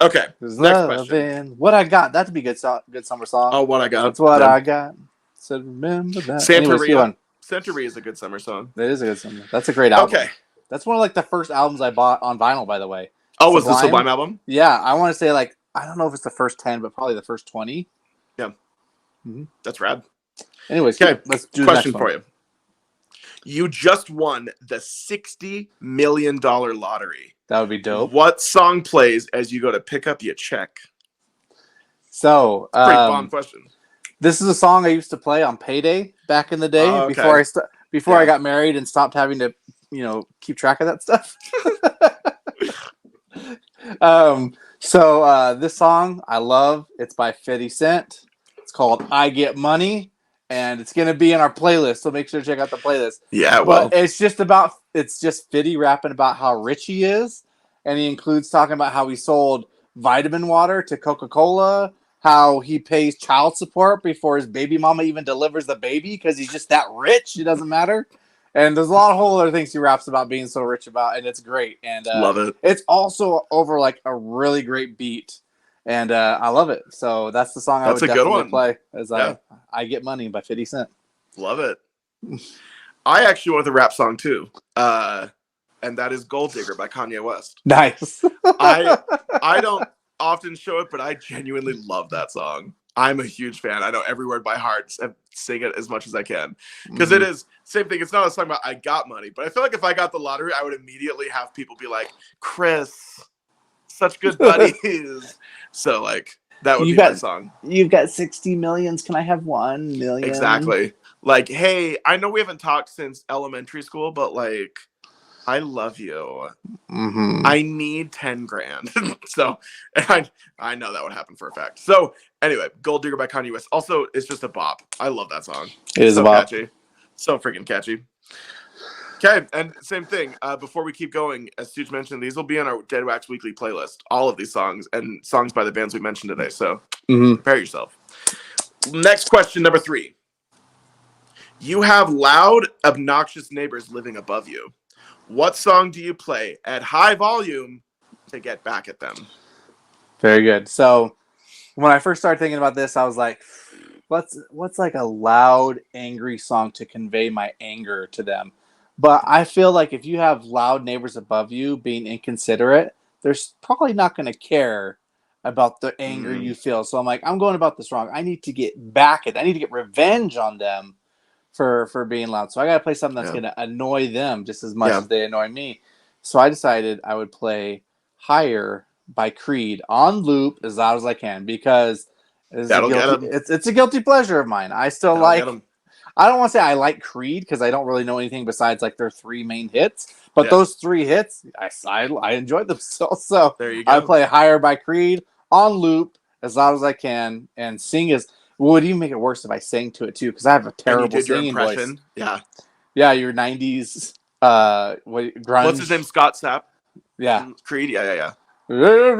[SPEAKER 1] Okay. Next question.
[SPEAKER 2] What I Got. That'd be good summer song.
[SPEAKER 1] Oh, What I Got.
[SPEAKER 2] That's what I got. So remember that.
[SPEAKER 1] Santeria is a good summer song.
[SPEAKER 2] That is a good summer. That's a great album.
[SPEAKER 1] Okay.
[SPEAKER 2] That's one of like the first albums I bought on vinyl, by the way.
[SPEAKER 1] Oh, was the Sublime album?
[SPEAKER 2] Yeah, I want to say like I don't know if it's the first 10, but probably the first 20.
[SPEAKER 1] Yeah. Mm-hmm. That's rad.
[SPEAKER 2] Anyways, okay, let's do the
[SPEAKER 1] question for you. You just won the $60 million lottery.
[SPEAKER 2] That would be dope.
[SPEAKER 1] What song plays as you go to pick up your check?
[SPEAKER 2] So,
[SPEAKER 1] pretty bomb question.
[SPEAKER 2] This is a song I used to play on payday back in the day before I got married and stopped having to, keep track of that stuff. This song I love. It's by 50 Cent. It's called "I Get Money," and it's gonna be in our playlist. So make sure to check out the playlist.
[SPEAKER 1] Yeah, well,
[SPEAKER 2] but it's just 50 rapping about how rich he is, and he includes talking about how he sold vitamin water to Coca-Cola, how he pays child support before his baby mama even delivers the baby because he's just that rich. It doesn't matter. And there's a lot of whole other things he raps about being so rich about, and it's great. And
[SPEAKER 1] love it.
[SPEAKER 2] It's also over like a really great beat, and I love it. So that's the song I would definitely play. I Get Money by 50 Cent.
[SPEAKER 1] Love it. I actually went with a rap song too, and that is "Gold Digger" by Kanye West.
[SPEAKER 2] Nice.
[SPEAKER 1] I don't often show it, but I genuinely love that song. I'm a huge fan. I know every word by heart and sing it as much as I can. Because it is, same thing, it's not a song about I got money, but I feel like if I got the lottery, I would immediately have people be like, "Chris, such good buddies." So, like, that would be my song.
[SPEAKER 2] You've got 60 millions. Can I have 1 million?
[SPEAKER 1] Exactly. Like, hey, I know we haven't talked since elementary school, but, like, I love you.
[SPEAKER 2] Mm-hmm.
[SPEAKER 1] I need 10 grand. So I know that would happen for a fact. So anyway, "Gold Digger" by Kanye West. Also, it's just a bop. I love that song.
[SPEAKER 2] It is so a bop.
[SPEAKER 1] Catchy. So freaking catchy. Okay, and same thing. Before we keep going, as Stooge mentioned, these will be on our Deadwax weekly playlist. All of these songs and songs by the bands we mentioned today. So prepare yourself. Next question, number 3. You have loud, obnoxious neighbors living above you. What song do you play at high volume to get back at them?
[SPEAKER 2] Very good. So when I first started thinking about this, I was like, what's like a loud, angry song to convey my anger to them? But I feel like if you have loud neighbors above you being inconsiderate, they're probably not going to care about the anger you feel. So I'm like, I'm going about this wrong. I need to get back at. I need to get revenge on them for being loud. So I got to play something that's going to annoy them just as much as they annoy me. So I decided I would play Higher by Creed on loop as loud as I can because it's a guilty pleasure of mine. I still I don't want to say I like Creed because I don't really know anything besides like their 3 main hits. But those 3 hits, I enjoyed them still. So
[SPEAKER 1] there you go.
[SPEAKER 2] I play Higher by Creed on loop as loud as I can and sing as. Would even make it worse if I sang to it too because I have a terrible singing voice. Yeah, your 90s grunge.
[SPEAKER 1] What's his name? Scott Sapp.
[SPEAKER 2] Yeah,
[SPEAKER 1] Creed. Yeah.
[SPEAKER 2] With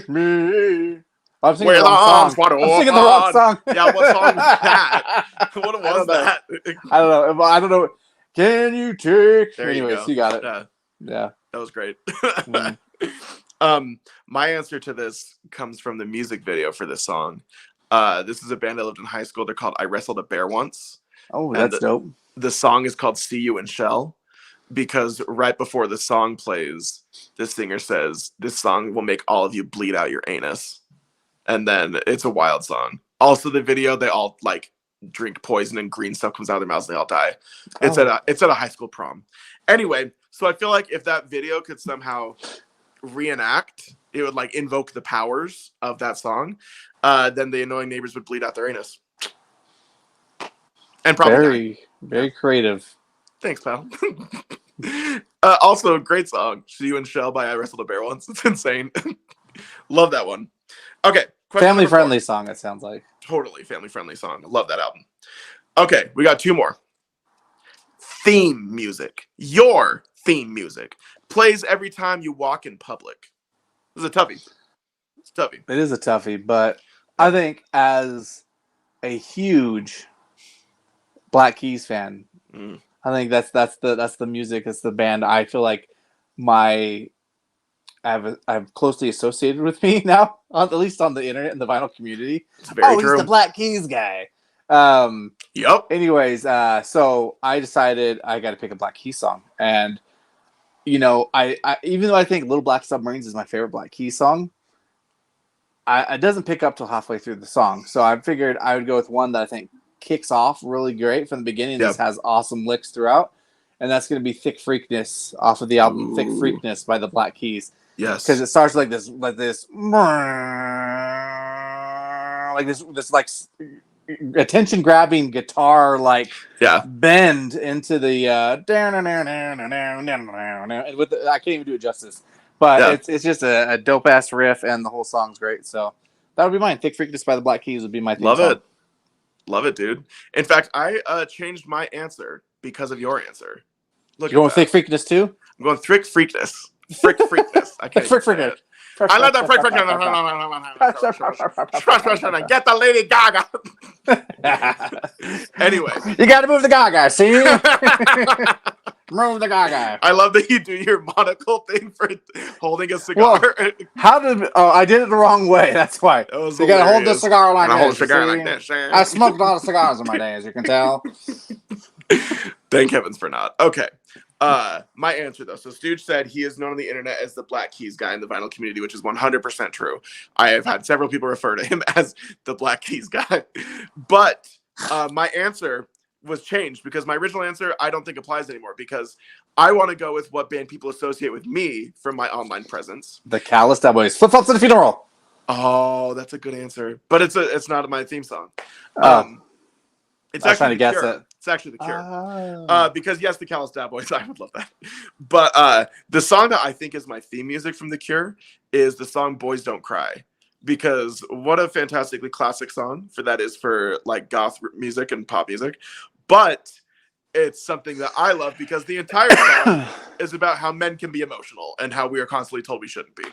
[SPEAKER 2] me. I'm singing the wrong song. I'm singing the wrong song.
[SPEAKER 1] Yeah, what song was that? What was that?
[SPEAKER 2] I don't know. Can you take?
[SPEAKER 1] Anyways,
[SPEAKER 2] you got it. Yeah.
[SPEAKER 1] That was great. My answer to this comes from the music video for this song. This is a band I lived in high school. They're called I Wrestled a Bear Once.
[SPEAKER 2] Oh, that's dope.
[SPEAKER 1] The song is called See You in Shell because right before the song plays, the singer says, this song will make all of you bleed out your anus. And then it's a wild song. Also, the video, they all like drink poison and green stuff comes out of their mouths and they all die. It's at a high school prom. Anyway, so I feel like if that video could somehow reenact, it would like invoke the powers of that song. Then the annoying neighbors would bleed out their anus. And probably
[SPEAKER 2] very creative.
[SPEAKER 1] Thanks, pal. Also, great song. See You in Shell by I Wrestled a Bear Once. It's insane. Love that one. Okay.
[SPEAKER 2] Family friendly song, it sounds like.
[SPEAKER 1] Totally family friendly song. I love that album. Okay, we got 2 more. Theme music. Your theme music plays every time you walk in public. This is a toughie. It's a toughie.
[SPEAKER 2] It is a toughie, but I think as a huge Black Keys fan, I think that's the music. It's the band I feel like I've closely associated with me now, at least on the internet and the vinyl community.
[SPEAKER 1] True.
[SPEAKER 2] He's the Black Keys guy.
[SPEAKER 1] Yep.
[SPEAKER 2] Anyways, so I decided I got to pick a Black Keys song, and I even though I think Little Black Submarines is my favorite Black Keys song, it doesn't pick up till halfway through the song. So I figured I would go with one that I think kicks off really great from the beginning. This has awesome licks throughout, and that's going to be Thick Freakness off of the album Thick Freakness by the Black Keys.
[SPEAKER 1] Yes,
[SPEAKER 2] because it starts like this attention grabbing guitar bend into the I can't even do it justice, but it's just a dope ass riff and the whole song's great. So that would be mine. Thick Freakness by the Black Keys would be my theme song.
[SPEAKER 1] Love it, dude. In fact, I changed my answer because of your answer.
[SPEAKER 2] You're going Thick Freakness too?
[SPEAKER 1] I'm going Thick Freakness. Freakness. I can't.
[SPEAKER 2] Freakness.
[SPEAKER 1] I love that freakness. Get the Lady Gaga. Anyway,
[SPEAKER 2] you got to move the Gaga. See, move the Gaga.
[SPEAKER 1] I love that you do your monocle thing for holding a cigar.
[SPEAKER 2] Well, I did it the wrong way. That's why. You got to hold the cigar like this.
[SPEAKER 1] Hold a cigar like this.
[SPEAKER 2] I smoked a lot of cigars in my day, as you can tell.
[SPEAKER 1] Thank heavens for not. Okay. My answer though. So Stooge said he is known on the internet as the Black Keys guy in the vinyl community, which is 100% true. I have had several people refer to him as the Black Keys guy. But my answer was changed because my original answer I don't think applies anymore because I want to go with what band people associate with me from my online presence.
[SPEAKER 2] The Callous Boys. Flip flops in the funeral.
[SPEAKER 1] Oh, that's a good answer. But it's not my theme song. It's
[SPEAKER 2] I was trying to guess
[SPEAKER 1] Cure.
[SPEAKER 2] it.
[SPEAKER 1] It's actually The Cure. Because yes, the Callous Boys, I would love that. But the song that I think is my theme music from The Cure is the song Boys Don't Cry. Because what a fantastically classic song for that is for like goth music and pop music. But it's something that I love because the entire song is about how men can be emotional and how we are constantly told we shouldn't be.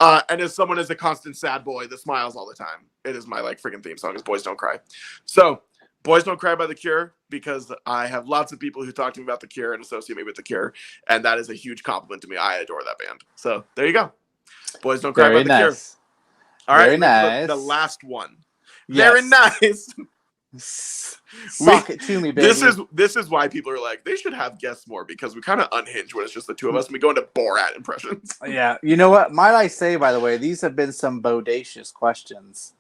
[SPEAKER 1] And as someone is a constant sad boy that smiles all the time, it is my like freaking theme song is Boys Don't Cry. So Boys Don't Cry by The Cure, because I have lots of people who talk to me about The Cure and associate me with The Cure. And that is a huge compliment to me. I adore that band. So there you go. Boys Don't Cry by The Cure. All right,
[SPEAKER 2] nice.
[SPEAKER 1] The last one.
[SPEAKER 2] Yes.
[SPEAKER 1] Very nice.
[SPEAKER 2] Suck it to me, baby.
[SPEAKER 1] This is why people are like, they should have guests more, because we kind of unhinge when it's just the two of us and we go into Borat impressions.
[SPEAKER 2] Yeah. You know what? Might I say, by the way, these have been some bodacious questions.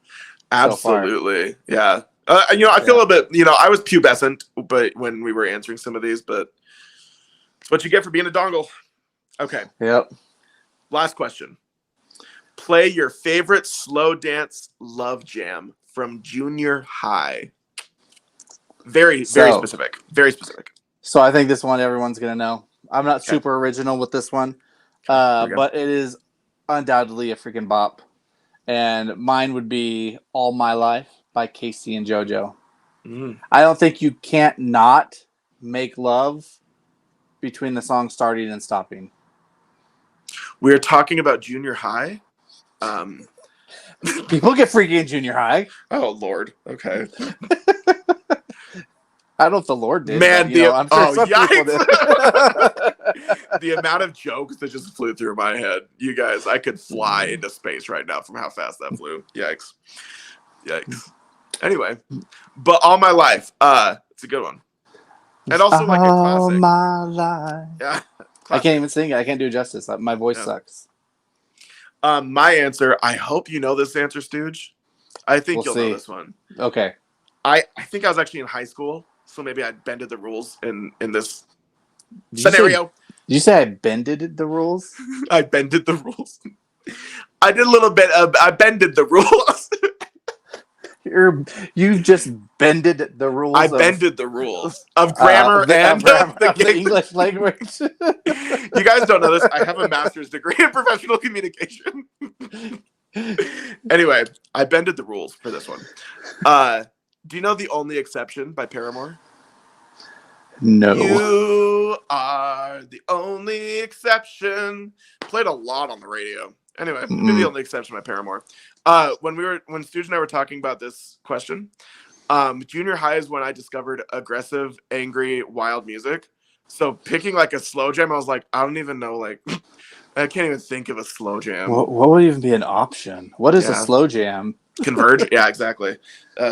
[SPEAKER 1] Absolutely. So yeah. I feel a little bit, I was pubescent but when we were answering some of these, but it's what you get for being a dongle. Okay.
[SPEAKER 2] Yep.
[SPEAKER 1] Last question. Play your favorite slow dance love jam from junior high. Very specific. Very specific.
[SPEAKER 2] So I think this one everyone's going to know. I'm not super original with this one, but it is undoubtedly a freaking bop. And mine would be All My Life by Casey and JoJo. I don't think you can't not make love between the song starting and stopping.
[SPEAKER 1] We're talking about junior high.
[SPEAKER 2] People get freaky in junior high.
[SPEAKER 1] Oh, Lord. Okay.
[SPEAKER 2] I don't know if the Lord did.
[SPEAKER 1] Man,
[SPEAKER 2] but, I'm sure some people did.
[SPEAKER 1] The amount of jokes that just flew through my head. You guys, I could fly into space right now from how fast that flew. Yikes. Anyway, but All My Life. It's a good one. And also like a classic.
[SPEAKER 2] All My Life.
[SPEAKER 1] Yeah.
[SPEAKER 2] I can't even sing it. I can't do it justice. My voice sucks.
[SPEAKER 1] My answer, I hope you know this answer, Stooge. I think you'll know this one.
[SPEAKER 2] Okay.
[SPEAKER 1] I think I was actually in high school, so maybe I bended the rules in this scenario.
[SPEAKER 2] Did you say I bended the rules?
[SPEAKER 1] I bended the rules. I did a little bit of I bended the rules.
[SPEAKER 2] You just bended the rules.
[SPEAKER 1] I bended the rules of grammar and
[SPEAKER 2] the English language.
[SPEAKER 1] You guys don't know this. I have a master's degree in professional communication. Anyway, I bended the rules for this one. Do you know The Only Exception by Paramore?
[SPEAKER 2] No.
[SPEAKER 1] You are the only exception. Played a lot on the radio. Anyway, The Only Exception by Paramore. When Stooge and I were talking about this question, junior high is when I discovered aggressive, angry, wild music. So picking like a slow jam, I was like, I don't even know, like, I can't even think of a slow jam.
[SPEAKER 2] What would even be an option? What is a slow jam?
[SPEAKER 1] Converge? Yeah, exactly.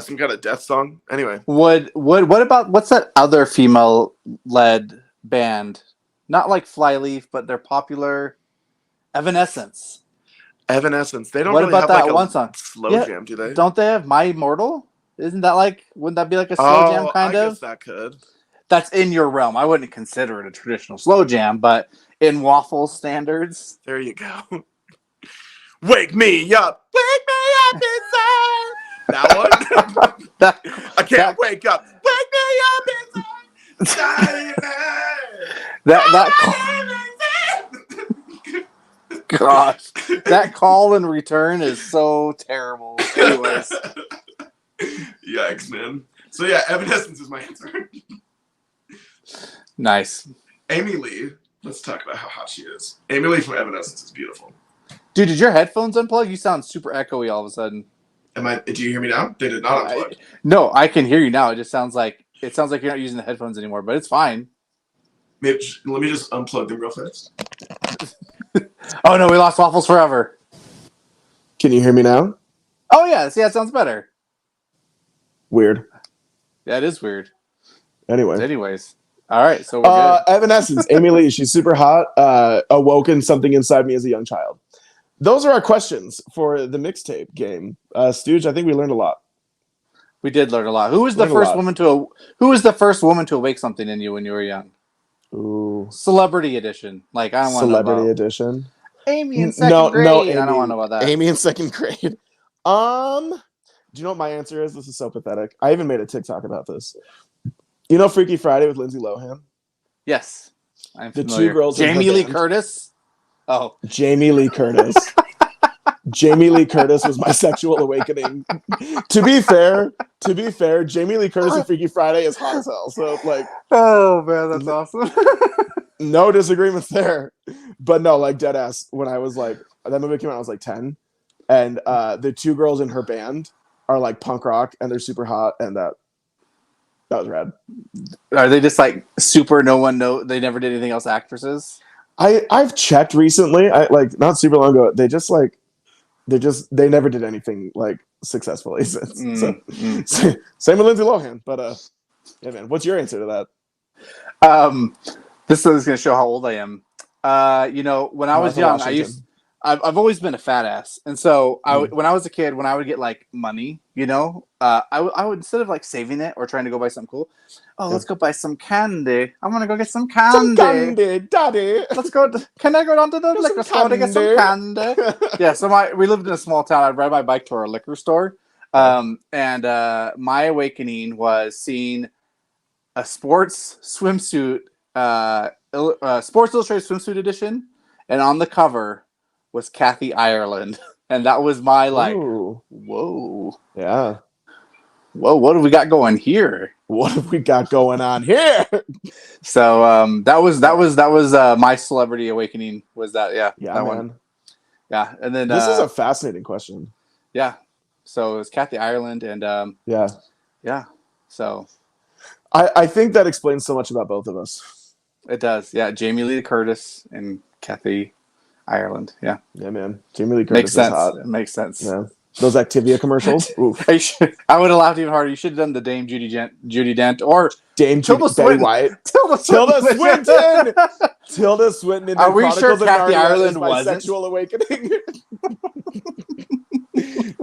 [SPEAKER 1] Some kind of death song. Anyway.
[SPEAKER 2] What about, what's that other female-led band? Not like Flyleaf, but they're popular. Evanescence.
[SPEAKER 1] Evanescence. They don't
[SPEAKER 2] what
[SPEAKER 1] really
[SPEAKER 2] about
[SPEAKER 1] have
[SPEAKER 2] that
[SPEAKER 1] like
[SPEAKER 2] one
[SPEAKER 1] a
[SPEAKER 2] song?
[SPEAKER 1] slow jam, do they?
[SPEAKER 2] Don't they have My Immortal? Isn't that like, wouldn't that be like a slow jam kind of?
[SPEAKER 1] I guess that could.
[SPEAKER 2] That's in your realm. I wouldn't consider it a traditional slow jam, but in Waffles standards.
[SPEAKER 1] There you go. Wake me up. Wake me up inside. That one? I can't wake up. Wake me up inside.
[SPEAKER 2] Gosh, that call and return is so terrible. Anyways.
[SPEAKER 1] Yikes, man. So yeah, Evanescence is my answer.
[SPEAKER 2] Nice.
[SPEAKER 1] Amy Lee. Let's talk about how hot she is. Amy Lee from Evanescence is beautiful.
[SPEAKER 2] Dude, did your headphones unplug? You sound super echoey all of a sudden.
[SPEAKER 1] Do you hear me now? They did not unplug.
[SPEAKER 2] No, I can hear you now. It just sounds like you're not using the headphones anymore, but it's fine.
[SPEAKER 1] Maybe, let me just unplug them real fast.
[SPEAKER 2] Oh no, we lost Waffles forever.
[SPEAKER 1] Can you hear me now?
[SPEAKER 2] Oh yeah, see, that sounds better.
[SPEAKER 1] Weird.
[SPEAKER 2] That is weird.
[SPEAKER 1] Anyways.
[SPEAKER 2] All right, so we're good.
[SPEAKER 3] Evanescence, Amy Lee, she's super hot. Awoken something inside me as a young child. Those are our questions for the mixtape game. Stooge, I think we learned a lot.
[SPEAKER 2] We did learn a lot. Who was the first woman to awake something in you when you were young?
[SPEAKER 3] Ooh.
[SPEAKER 2] Celebrity edition. Like, I don't want to know about
[SPEAKER 3] Celebrity edition.
[SPEAKER 2] Amy in second grade.
[SPEAKER 3] No, Amy,
[SPEAKER 2] I don't want to know about that.
[SPEAKER 3] Amy in second grade. Do you know what my answer is? This is so pathetic. I even made a TikTok about this. You know Freaky Friday with Lindsay Lohan?
[SPEAKER 2] Yes. I'm
[SPEAKER 3] the
[SPEAKER 2] familiar.
[SPEAKER 3] two girls.
[SPEAKER 2] Jamie Lee Curtis? Oh.
[SPEAKER 3] Jamie Lee Curtis. Jamie Lee Curtis was my sexual awakening. To be fair, To be fair, Jamie Lee Curtis and Freaky Friday is hot as hell. So like,
[SPEAKER 2] oh man, that's awesome.
[SPEAKER 3] no disagreements there. But no, like dead ass. When I was like, that movie came out, I was like 10, and the two girls in her band are like punk rock, and they're super hot, and that was rad.
[SPEAKER 2] Are they just like super? No one know. They never did anything else. Actresses.
[SPEAKER 3] I've checked recently. I like not super long ago. They never did anything like successfully since. Same with Lindsay Lohan. But yeah, man. What's your answer to
[SPEAKER 2] that? This is going to show how old I am. When I was young, I've always been a fat ass, and so when I was a kid, when I would get like money, I would, instead of like saving it or trying to go buy something cool, let's go buy some candy. I want to go get some candy.
[SPEAKER 3] Some candy, daddy.
[SPEAKER 2] Let's go. Can I go down to the liquor store to get some candy? Yeah. So we lived in a small town. I'd ride my bike to our liquor store, and my awakening was seeing a sports swimsuit, Sports Illustrated swimsuit edition, and on the cover was Kathy Ireland, and that was my like,
[SPEAKER 3] ooh.
[SPEAKER 2] Whoa,
[SPEAKER 3] yeah,
[SPEAKER 2] whoa, what have we got going here?
[SPEAKER 3] What have we got going on here?
[SPEAKER 2] So that was my celebrity awakening. Was that that
[SPEAKER 3] man.
[SPEAKER 2] one? Yeah, and then
[SPEAKER 3] this is a fascinating question.
[SPEAKER 2] Yeah, so it was Kathy Ireland, and yeah. So
[SPEAKER 3] I think that explains so much about both of us.
[SPEAKER 2] It does, yeah. Jamie Lee Curtis and Kathy Ireland, yeah.
[SPEAKER 3] Yeah, man. Jamie Lee Curtis
[SPEAKER 2] makes sense.
[SPEAKER 3] Is hot.
[SPEAKER 2] It makes sense.
[SPEAKER 3] Yeah. Those Activia commercials. Oof.
[SPEAKER 2] I would have laughed even harder. You should have done the Dame Judi Dent or
[SPEAKER 3] Dame
[SPEAKER 2] Tilda
[SPEAKER 3] Swinton. White. Tilda Swinton. Tilda Swinton. In
[SPEAKER 2] Are we
[SPEAKER 3] Chronicles
[SPEAKER 2] sure
[SPEAKER 3] of
[SPEAKER 2] Kathy
[SPEAKER 3] Narnia
[SPEAKER 2] Ireland
[SPEAKER 3] is my
[SPEAKER 2] wasn't?
[SPEAKER 3] Sexual awakening.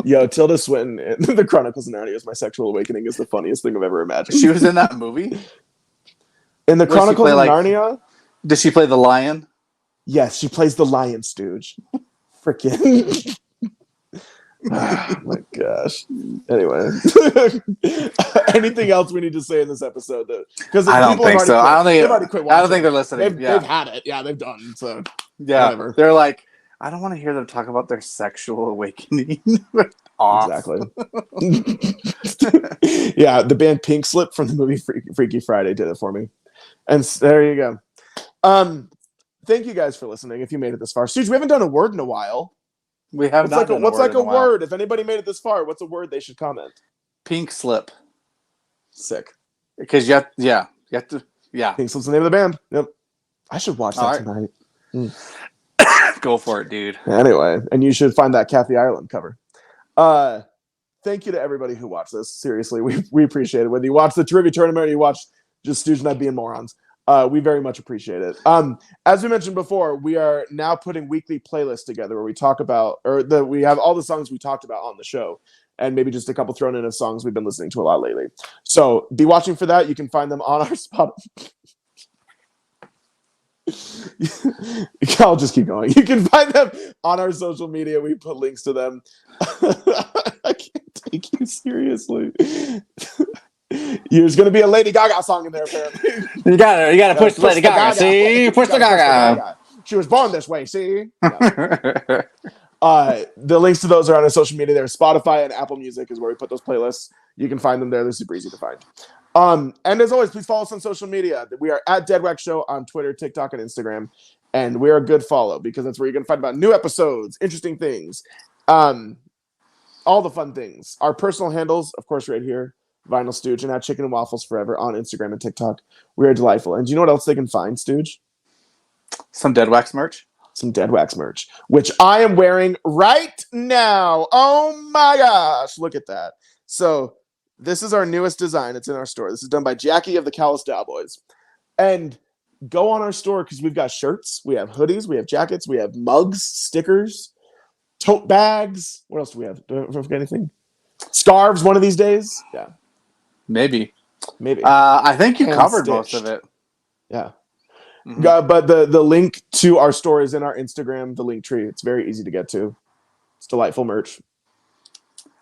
[SPEAKER 3] Yo, Tilda Swinton in the Chronicles of Narnia is my sexual awakening is the funniest thing I've ever imagined.
[SPEAKER 2] She was in that movie?
[SPEAKER 3] In the Chronicles of Narnia?
[SPEAKER 2] Does she play the lion?
[SPEAKER 3] Yes, she plays the lion stooge. Freaking. Oh my gosh. Anyway. Anything else we need to say in this episode? Because
[SPEAKER 2] I don't think so. I don't think they're listening.
[SPEAKER 3] They've had it. Yeah, they've done. So
[SPEAKER 2] yeah,
[SPEAKER 3] whatever.
[SPEAKER 2] They're like, I don't want to hear them talk about their sexual awakening.
[SPEAKER 3] Exactly. Yeah, the band Pink Slip from the movie Freaky Friday did it for me. And there you go. Thank you guys for listening. If you made it this far, Stooge, we haven't done a word in a while.
[SPEAKER 2] We have not.
[SPEAKER 3] What's like a word? If anybody made it this far, what's a word they should comment?
[SPEAKER 2] Pink Slip.
[SPEAKER 3] Sick.
[SPEAKER 2] Because you have to.
[SPEAKER 3] Pink Slip's the name of the band. Yep. I should watch that tonight.
[SPEAKER 2] Go for it, dude.
[SPEAKER 3] Anyway, and you should find that Kathy Ireland cover. Thank you to everybody who watched this. Seriously, we appreciate it. Whether you watch the trivia tournament or you watch just Stooge and I being morons, we very much appreciate it. As we mentioned before, we are now putting weekly playlists together where we talk about, we have all the songs we talked about on the show, and maybe just a couple thrown in of songs we've been listening to a lot lately. So be watching for that. You can find them on our spot. I'll just keep going. You can find them on our social media. We put links to them. I can't take you seriously. There's going to be a Lady Gaga song in there, apparently.
[SPEAKER 2] You gotta push Lady Gaga. See? Push the Gaga.
[SPEAKER 3] She was born this way, see? Yeah. The links to those are on our social media. There's Spotify and Apple Music is where we put those playlists. You can find them there. They're super easy to find. And as always, please follow us on social media. We are at Deadwax Show on Twitter, TikTok, and Instagram. And we're a good follow because that's where you're going to find about new episodes, interesting things, all the fun things. Our personal handles, of course, right here, Vinyl Stooge, and at Chicken and Waffles Forever on Instagram and TikTok. We are delightful. And do you know what else they can find, Stooge?
[SPEAKER 2] Some Deadwax merch.
[SPEAKER 3] Some Deadwax merch, which I am wearing right now. Oh my gosh. Look at that. So this is our newest design. It's in our store. This is done by Jackie of the Callous Cowboys. And go on our store because we've got shirts, we have hoodies, we have jackets, we have mugs, stickers, tote bags. What else do we have? Do I forget anything? Scarves one of these days? Yeah.
[SPEAKER 2] Maybe.
[SPEAKER 3] I
[SPEAKER 2] think you covered most of it.
[SPEAKER 3] Yeah. Mm-hmm. But the link to our store is in our Instagram, the link tree. It's very easy to get to. It's delightful merch.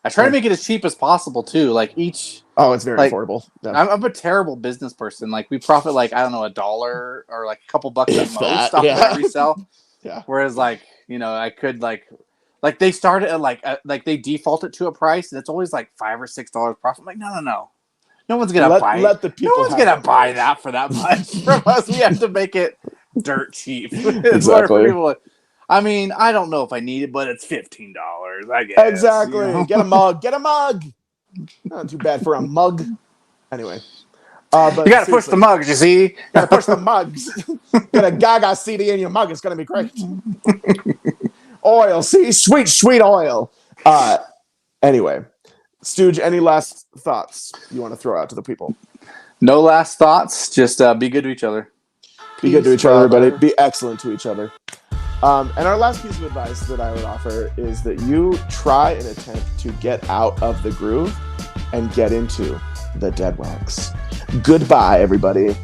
[SPEAKER 2] I try to make it as cheap as possible too. Like each.
[SPEAKER 3] Oh, it's very affordable. Yeah.
[SPEAKER 2] I'm a terrible business person. Like we profit like I don't know $1 or like a couple bucks at most off of every sell.
[SPEAKER 3] Yeah.
[SPEAKER 2] Whereas like I could like Like they start at like they default it to a price, and it's always like $5 or $6 profit. I'm like, no. No one's gonna buy.
[SPEAKER 3] Let the people.
[SPEAKER 2] No one's
[SPEAKER 3] have
[SPEAKER 2] gonna
[SPEAKER 3] their
[SPEAKER 2] buy
[SPEAKER 3] voice.
[SPEAKER 2] that for that much from us. We have to make it dirt cheap.
[SPEAKER 3] Exactly.
[SPEAKER 2] I mean, I don't know if I need it, but it's $15. I guess.
[SPEAKER 3] Exactly.
[SPEAKER 2] You know?
[SPEAKER 3] Get a mug. Get a mug. Not too bad for a mug. Anyway. But
[SPEAKER 2] You gotta push the mugs, you see.
[SPEAKER 3] Gotta push the mugs. Get a Gaga CD in your mug. It's gonna be great. Oil, see, sweet oil. Anyway, Stooge, any last thoughts you want to throw out to the people?
[SPEAKER 2] No last thoughts. Just be good to each other.
[SPEAKER 3] Be good to each other, everybody. Be excellent to each other. And our last piece of advice that I would offer is that you try and attempt to get out of the groove and get into the Deadwax. Goodbye, everybody.